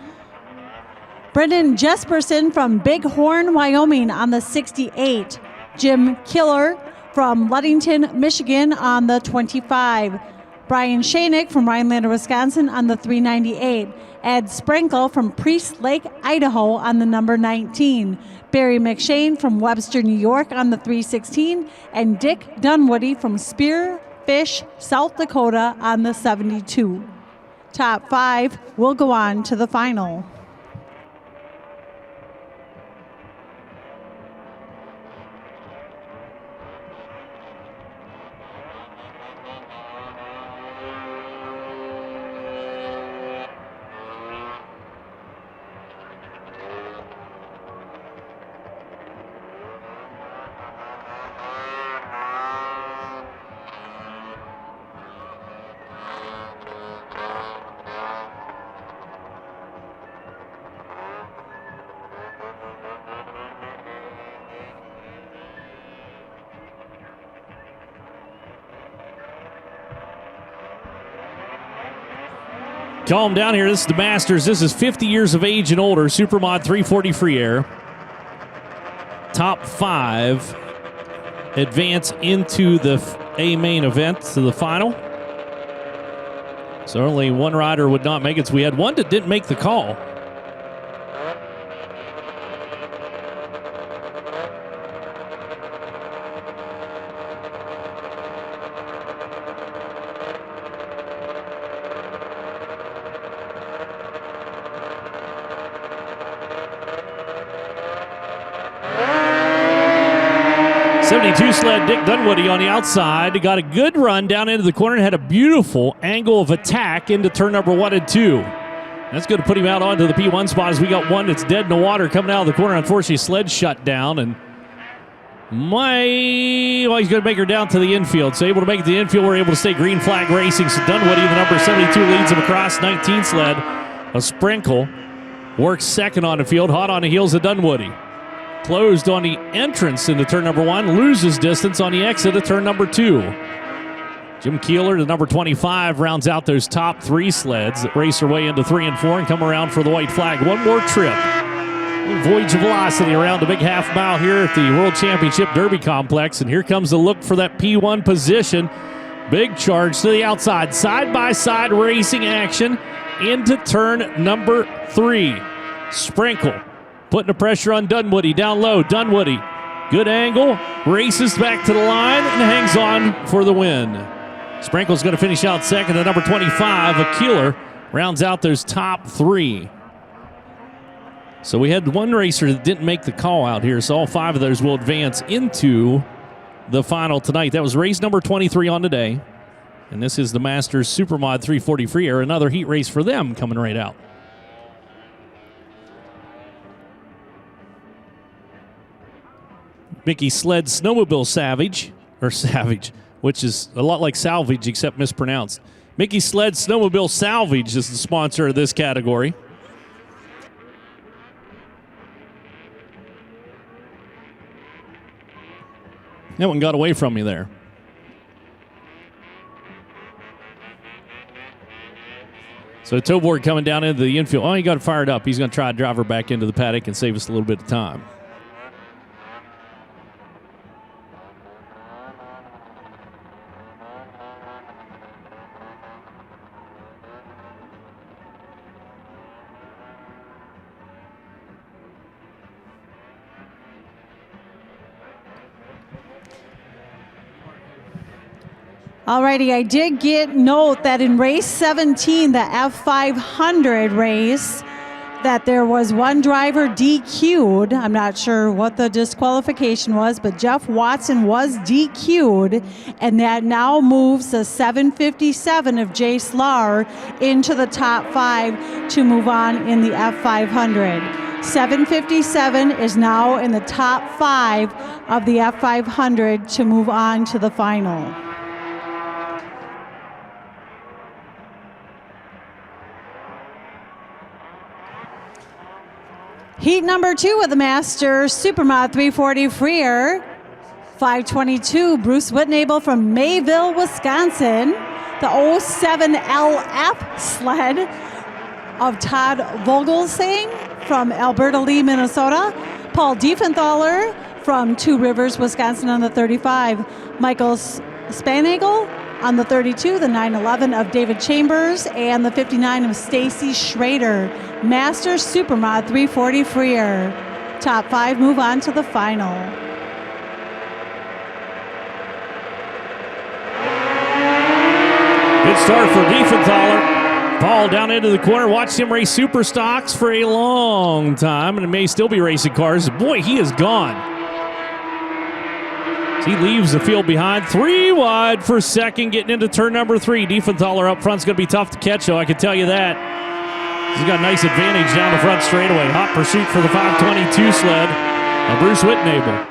Brendan Jesperson from Bighorn, Wyoming on the 68. Jim Killer from Ludington, Michigan on the 25. Brian Shanick from Rhinelander, Wisconsin on the 398. Ed Sprinkle from Priest Lake, Idaho on the number 19. Barry McShane from Webster, New York on the 316. And Dick Dunwoody from Spearfish, South Dakota on the 72. Top 5 will go on to the final. Calm down here. This is the Masters. This is 50 years of age and older. Supermod 340 free air. Top 5 advance into the A main event to the final. So only one rider would not make it. So we had one that didn't make the call. Sled Dick Dunwoody on the outside. Got a good run down into the corner and had a beautiful angle of attack into turn number 1 and 2. That's going to put him out onto the P1 spot as we got one that's dead in the water coming out of the corner. Unfortunately, sled shut down and he's going to make her down to the infield. So able to make it to the infield. We're able to stay green flag racing. So Dunwoody, the number 72, leads him across 19 sled. A Sprinkle works second on the field, hot on the heels of Dunwoody. Closed on the entrance into turn number 1, loses distance on the exit of turn number 2. Jim Keeler, the number 25, rounds out those top 3 sleds that race their way into 3 and 4 and come around for the white flag. One more trip. Voyage of velocity around the big half mile here at the World Championship Derby Complex. And here comes the look for that P1 position. Big charge to the outside. Side-by-side racing action into turn number 3. Sprinkle putting the pressure on Dunwoody. Down low, Dunwoody. Good angle. Races back to the line and hangs on for the win. Sprinkle's going to finish out second. At number 25, a Keeler rounds out those top 3. So we had one racer that didn't make the call out here, so all 5 of those will advance into the final tonight. That was race number 23 on today. And this is the Masters Supermod 340 free air, another heat race for them coming right out. Mickey Sled Snowmobile Savage, which is a lot like salvage except mispronounced. Mickey Sled Snowmobile Salvage is the sponsor of this category. That one got away from me there. So tow board coming down into the infield. Oh, he got it fired up. He's going to try to drive her back into the paddock and save us a little bit of time. Alrighty, I did get note that in race 17, the F500 race, that there was one driver DQ'd. I'm not sure what the disqualification was, but Jeff Watson was DQ'd, and that now moves the 757 of Jace Lahr into the top 5 to move on in the F500. 757 is now in the top 5 of the F500 to move on to the final. Heat number 2 of the Masters Supermod 340 Freer. 522, Bruce Whitnable from Mayville, Wisconsin. The 07 LF sled of Todd Vogelsang from Alberta Lee, Minnesota. Paul Diefenthaler from Two Rivers, Wisconsin on the 35. Michael Spanagel on the 32, the 911 of David Chambers, and the 59 of Stacy Schrader. Masters Supermod 340 Freer. Top 5 move on to the final. Good start for Diefenthaler. Paul down into the corner. Watched him race Superstocks for a long time, and it may still be racing cars. Boy, he is gone. He leaves the field behind. 3 wide for second, getting into turn number 3. Diefenthaler up front's going to be tough to catch, though, I can tell you that. He's got a nice advantage down the front straightaway. Hot pursuit for the 522 sled of Bruce Whitnable.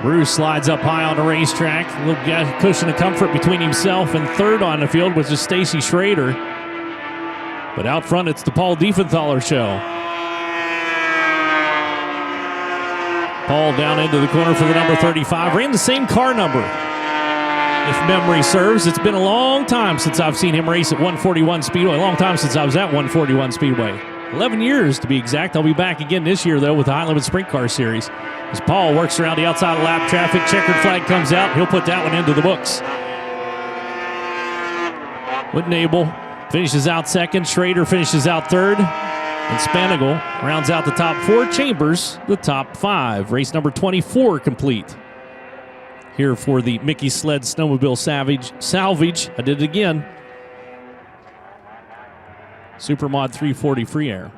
Bruce slides up high on the racetrack. A little cushion of comfort between himself and third on the field, which is Stacy Schrader. But out front, it's the Paul Diefenthaler show. Paul down into the corner for the number 35. Ran the same car number, if memory serves. It's been a long time since I've seen him race at 141 Speedway. A long time since I was at 141 Speedway. 11 years to be exact. I'll be back again this year, though, with the High Limit Sprint Car Series. As Paul works around the outside of lap traffic, checkered flag comes out. He'll put that one into the books. Whitnable finishes out second. Schrader finishes out third. And Spanigal rounds out the top 4. Chambers, the top 5. Race number 24 complete. Here for the Mickey Sled Snowmobile Salvage. I did it again. Supermod 340 Free Air.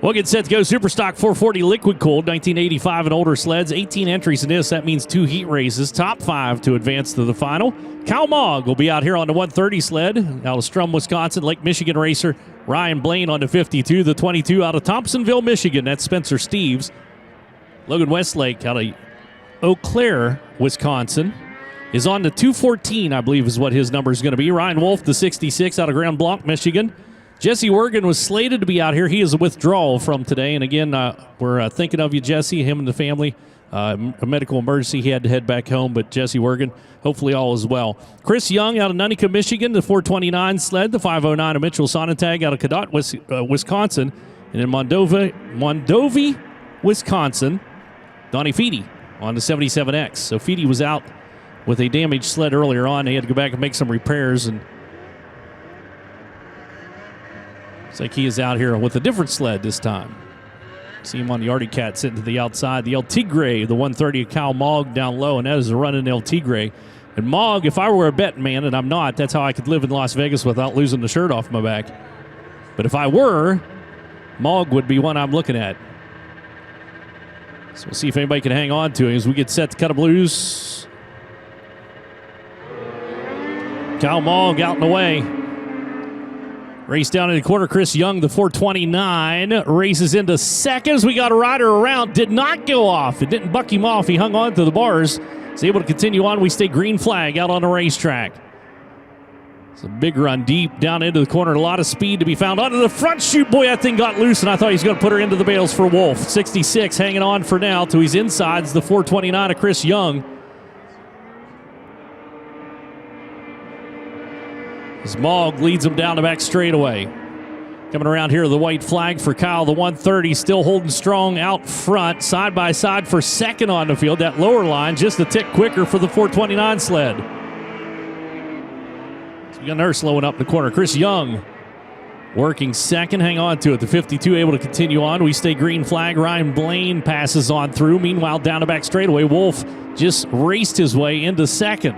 We'll get set to go. Superstock 440 liquid cooled, 1985 and older sleds. 18 entries in this. That means 2 heat races. Top 5 to advance to the final. Kyle Mogg will be out here on the 130 sled out of Strum, Wisconsin. Lake Michigan racer Ryan Blaine on the 52. The 22 out of Thompsonville, Michigan. That's Spencer Steves. Logan Westlake out of Eau Claire, Wisconsin, is on the 214, I believe is what his number is going to be. Ryan Wolf, the 66 out of Grand Blanc, Michigan. Jesse Wergen was slated to be out here. He is a withdrawal from today. And again, we're thinking of you, Jesse, him and the family. A medical emergency. He had to head back home, but Jesse Wergen, hopefully all is well. Chris Young out of Nunica, Michigan, the 429 sled. The 509 of Mitchell Sonntag out of Cadott, Wisconsin. And in Mondovi, Wisconsin, Donnie Feedy on the 77X. So Feedy was out with a damaged sled earlier on. He had to go back and make some repairs, and looks like he is out here with a different sled this time. See him on the Artie Cat sitting to the outside. The El Tigre, the 130 of Kyle Mogg down low, and that is a running El Tigre. And Mogg, if I were a betting man, and I'm not, that's how I could live in Las Vegas without losing the shirt off my back. But if I were, Mogg would be one I'm looking at. So we'll see if anybody can hang on to him as we get set to cut him loose. Kyle Mogg out and away. Race down in the corner. Chris Young, the 429, races into seconds. We got a rider around. Did not go off. It didn't buck him off. He hung on to the bars. He's able to continue on. We stay green flag out on the racetrack. It's a big run deep down into the corner. A lot of speed to be found. Onto the front chute. Boy, that thing got loose, and I thought he was going to put her into the bales for Wolf. 66 hanging on for now till he's inside. It's the 429 of Chris Young. As Mogg leads him down the back straightaway. Coming around here, the white flag for Kyle, the 130, still holding strong out front, side by side for second on the field. That lower line just a tick quicker for the 429 sled. So we got her slowing up the corner. Chris Young working second, hang on to it. The 52 able to continue on. We stay green flag. Ryan Blaine passes on through. Meanwhile, down the back straightaway, Wolf just raced his way into second.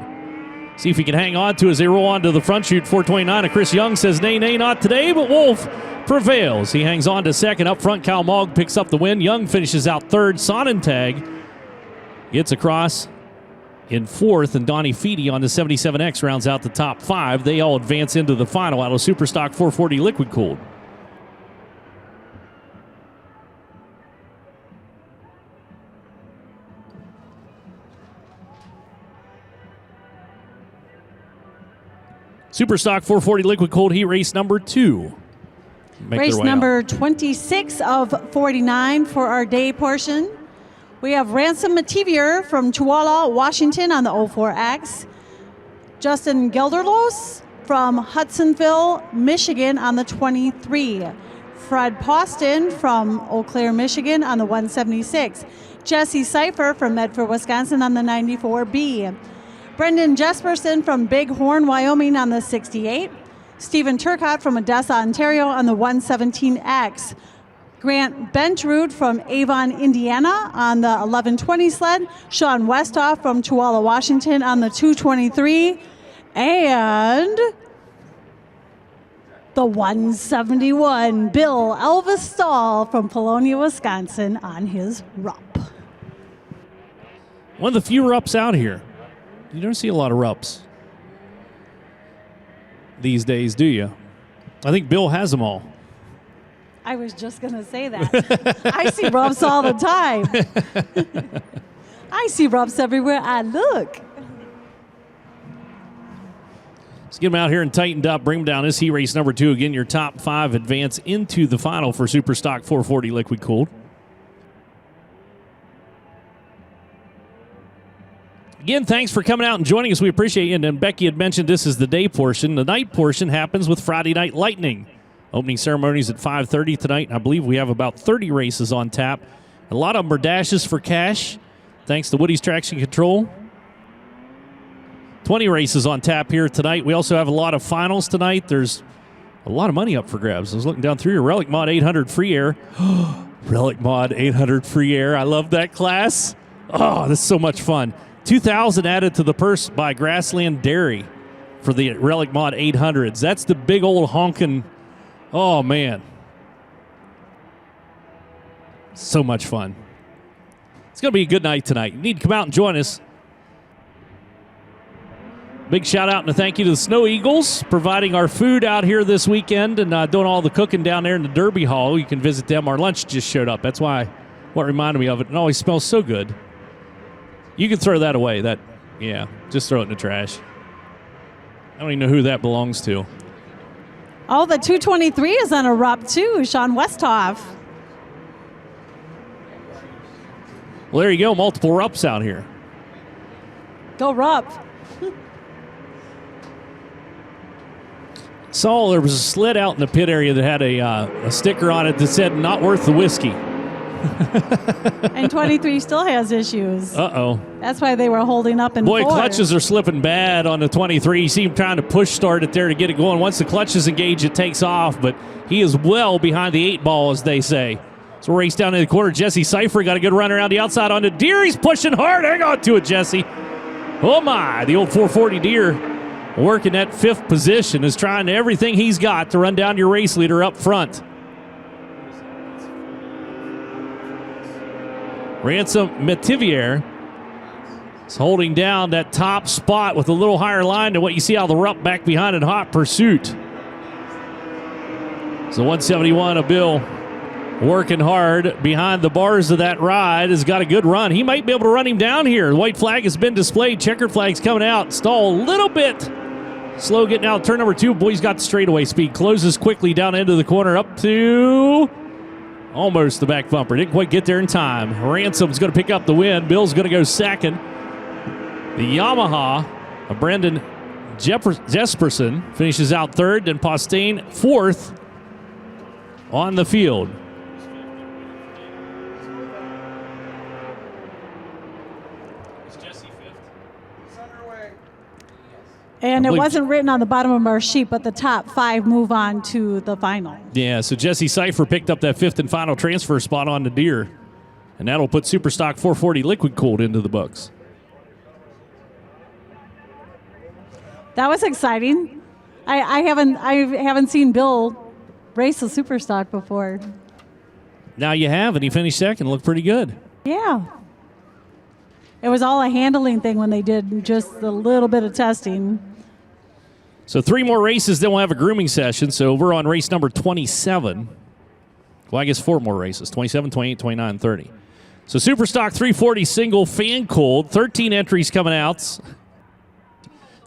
See if he can hang on to as they roll on to the front chute. 429 of Chris Young says, nay, not today, but Wolf prevails. He hangs on to second. Up front, Kyle Mogg picks up the win. Young finishes out third. Sonnentag gets across in fourth, and Donnie Feedy on the 77X rounds out the top five. They all advance into the final out of Superstock 440 liquid cooled. Superstock 440 liquid cold heat race number 2. Race number 26 of 49 for our day portion. We have Ransom Mativier from Chihuahua, Washington on the 04X. Justin Gelderlos from Hudsonville, Michigan on the 23. Fred Poston from Eau Claire, Michigan on the 176. Jesse Seifer from Medford, Wisconsin on the 94B. Brendan Jesperson from Bighorn, Wyoming on the 68. Stephen Turcott from Odessa, Ontario on the 117X. Grant Bentrud from Avon, Indiana on the 1120 sled. Sean Westhoff from Chihuahua, Washington on the 223. And the 171, Bill Elvis Stahl from Polonia, Wisconsin on his RUP. One of the few RUPs out here. You don't see a lot of RUPs these days, do you? I think Bill has them all. I was just going to say that. I see RUPs all the time. I see RUPs everywhere I look. Let's get them out here and tightened up. Bring them down. This heat race number 2. Again, your top 5 advance into the final for Superstock 440 liquid cooled. Again, thanks for coming out and joining us. We appreciate it. And Becky had mentioned this is the day portion. The night portion happens with Friday Night Lightning. Opening ceremonies at 5:30 tonight. I believe we have about 30 races on tap. A lot of them are dashes for cash, thanks to Woody's Traction Control. 20 races on tap here tonight. We also have a lot of finals tonight. There's a lot of money up for grabs. I was looking down through your Relic Mod 800 free air. Relic Mod 800 free air. I love that class. Oh, this is so much fun. 2,000 added to the purse by Grassland Dairy for the Relic Mod 800s. That's the big old honking. Oh, man. So much fun. It's going to be a good night tonight. You need to come out and join us. Big shout out and a thank you to the Snow Eagles providing our food out here this weekend and doing all the cooking down there in the Derby Hall. You can visit them. Our lunch just showed up. That's why what reminded me of it. It always smells so good. You can throw that away. Just throw it in the trash. I don't even know who that belongs to. Oh, the 223 is on a RUP too, Sean Westhoff. Well, there you go. Multiple RUPs out here. Go RUP. Saw there was a sled out in the pit area that had a sticker on it that said, not worth the whiskey. And 23 still has issues. Uh-oh. That's why they were holding up in Boy, 4. clutches are slipping bad on the 23. You see him trying to push start it there to get it going. Once the clutches engage, it takes off, but he is well behind the 8 ball, as they say. So race down in the corner. Jesse Cypher got a good run around the outside onto Deer. He's pushing hard. Hang on to it, Jesse. Oh, my. The old 440 Deer working that 5th position is trying everything he's got to run down your race leader up front. Ransom Metivier is holding down that top spot with a little higher line than what you see out of the Rupp back behind in hot pursuit. So 171 of Bill working hard behind the bars of that ride, has got a good run. He might be able to run him down here. The white flag has been displayed. Checkered flag's coming out. Stall a little bit slow getting out. Turn number 2. Boy's got the straightaway speed. Closes quickly down into the corner up to almost the back bumper. Didn't quite get there in time. Ransom's going to pick up the win. Bill's going to go second. The Yamaha of Brendan Jesperson finishes out third. Then Postain fourth on the field. And it wasn't written on the bottom of our sheet, but the top 5 move on to the final. Yeah, so Jesse Cypher picked up that 5th and final transfer spot on the Deer. And that'll put Superstock 440 liquid cooled into the books. That was exciting. I haven't seen Bill race a Superstock before. Now you have, and he finished second. Looked pretty good. Yeah. It was all a handling thing when they did just a little bit of testing. So 3 more races, then we'll have a grooming session. So we're on race number 27. Well, I guess 4 more races, 27, 28, 29, 30. So Superstock 340 single fan cooled, 13 entries coming out.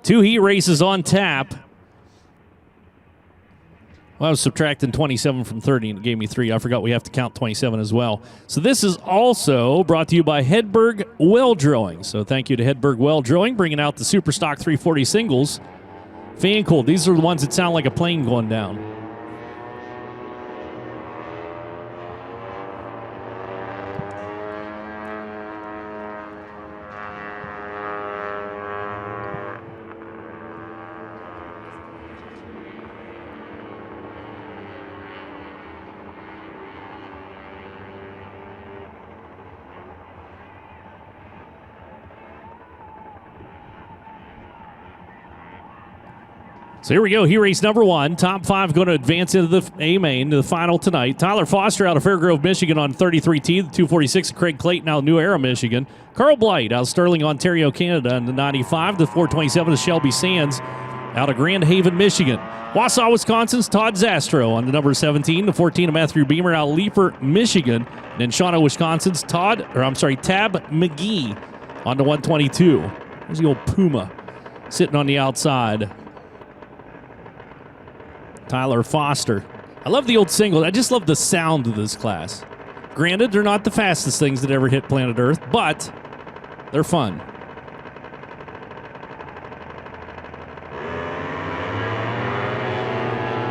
2 heat races on tap. Well, I was subtracting 27 from 30, and it gave me 3. I forgot we have to count 27 as well. So this is also brought to you by Hedberg Well Drilling. So thank you to Hedberg Well Drilling, bringing out the Superstock 340 singles. Fan cooled. These are the ones that sound like a plane going down. So here we go. Heat race number 1. Top 5 going to advance into the A-main, to the final tonight. Tyler Foster out of Fairgrove, Michigan on 33T. The 246 of Craig Clayton out of New Era, Michigan. Carl Blight out of Sterling, Ontario, Canada on the 95. The 427 of Shelby Sands out of Grand Haven, Michigan. Wausau, Wisconsin's Todd Zastro on the number 17. The 14 of Matthew Beamer out of Leeper, Michigan. And then Shawano, Wisconsin's Tab McGee on the 122. There's the old Puma sitting on the outside. Tyler Foster. I love the old single. I just love the sound of this class. Granted, they're not the fastest things that ever hit planet Earth, but they're fun.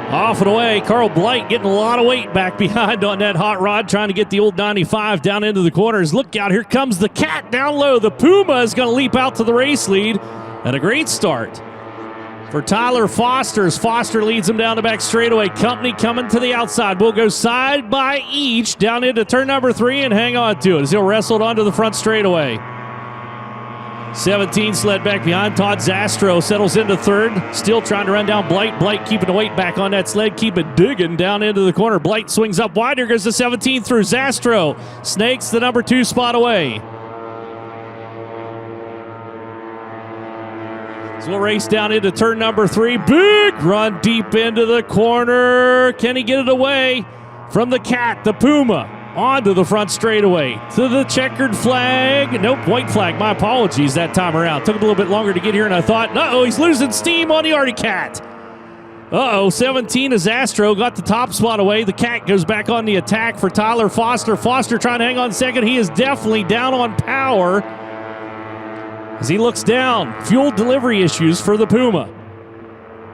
Off and away. Carl Blight getting a lot of weight back behind on that hot rod, trying to get the old 95 down into the corners. Look out, here comes the Cat down low. The Puma is going to leap out to the race lead. And a great start for Tyler Foster as Foster leads him down the back straightaway. Company coming to the outside. We'll go side by each down into turn number 3 and hang on to it as he'll wrestle onto the front straightaway. 17 sled back behind. Todd Zastro settles into third. Still trying to run down Blight. Blight keeping the weight back on that sled. Keep it digging down into the corner. Blight swings up wide. Here goes the 17 through. Zastro snakes the number 2 spot away. So we'll race down into turn number 3. Big run deep into the corner. Can he get it away from the Cat, the Puma, onto the front straightaway to the checkered flag? Nope, white flag. My apologies that time around. Took him a little bit longer to get here, and I thought, uh-oh, he's losing steam on the Artie Cat. Uh-oh, 17 is Astro. Got the top spot away. The Cat goes back on the attack for Tyler Foster. Foster trying to hang on second. He is definitely down on power as he looks down. Fuel delivery issues for the Puma.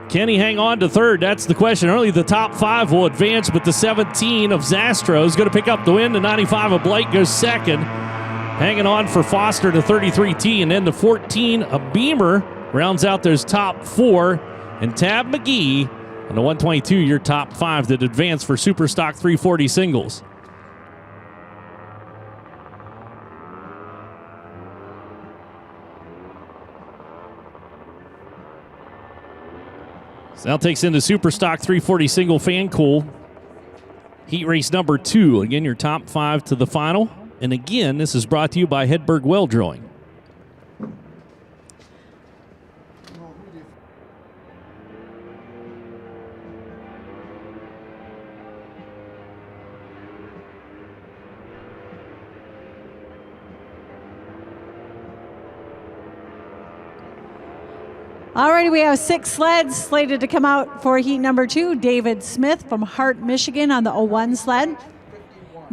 Can he hang on to third? That's the question. Only the top 5 will advance, but the 17 of Zastro is going to pick up the win. The 95 of Blake goes second. Hanging on for Foster to 33T. And then the 14 of Beamer rounds out those top 4. And Tab McGee on the 122, your top 5 that advance for Superstock 340 singles. So now takes into Superstock 340 single fan cool. Heat race number 2. Again, your top 5 to the final. And again, this is brought to you by Hedberg Well Drilling. Alrighty, we have 6 sleds slated to come out for heat number 2. David Smith from Hart, Michigan on the 01 sled.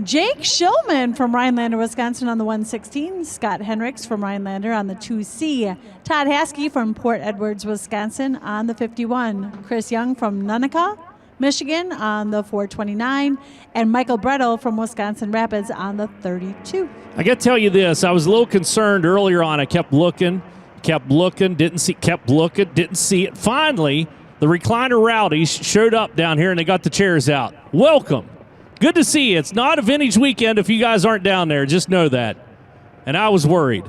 Jake Shillman from Rhinelander, Wisconsin on the 116. Scott Henricks from Rhinelander on the 2C. Todd Haskey from Port Edwards, Wisconsin on the 51. Chris Young from Nunica, Michigan on the 429. And Michael Brettel from Wisconsin Rapids on the 32. I got to tell you this. I was a little concerned earlier on. I kept looking, didn't see it. Finally, the recliner rowdies showed up down here and they got the chairs out. Welcome. Good to see you. It's not a vintage weekend if you guys aren't down there. Just know that. And I was worried.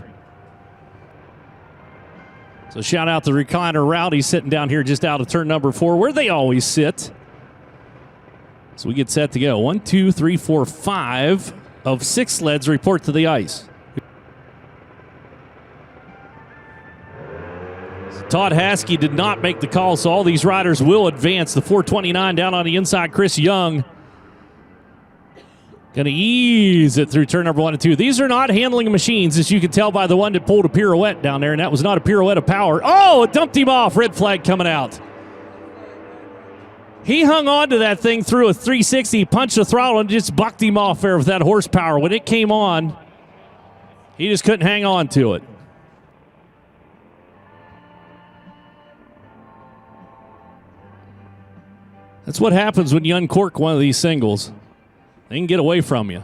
So shout out to recliner rowdies sitting down here just out of turn number 4 where they always sit. So we get set to go. 1, 2, 3, 4, 5 of 6 sleds report to the ice. Todd Haskey did not make the call, so all these riders will advance. The 429 down on the inside, Chris Young. Going to ease it through turn number 1 and 2. These are not handling machines, as you can tell by the one that pulled a pirouette down there, and that was not a pirouette of power. Oh, it dumped him off. Red flag coming out. He hung on to that thing through a 360, punched the throttle, and just bucked him off there with that horsepower. When it came on, he just couldn't hang on to it. That's what happens when you uncork one of these singles. They can get away from you.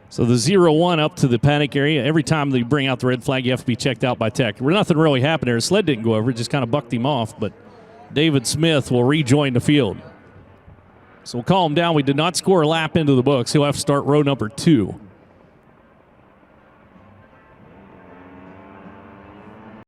So the 0-1 up to the panic area. Every time they bring out the red flag, you have to be checked out by tech. Nothing really happened there. The sled didn't go over. It just kind of bucked him off. But David Smith will rejoin the field. So we'll call him down. We did not score a lap into the books. He'll have to start row number 2.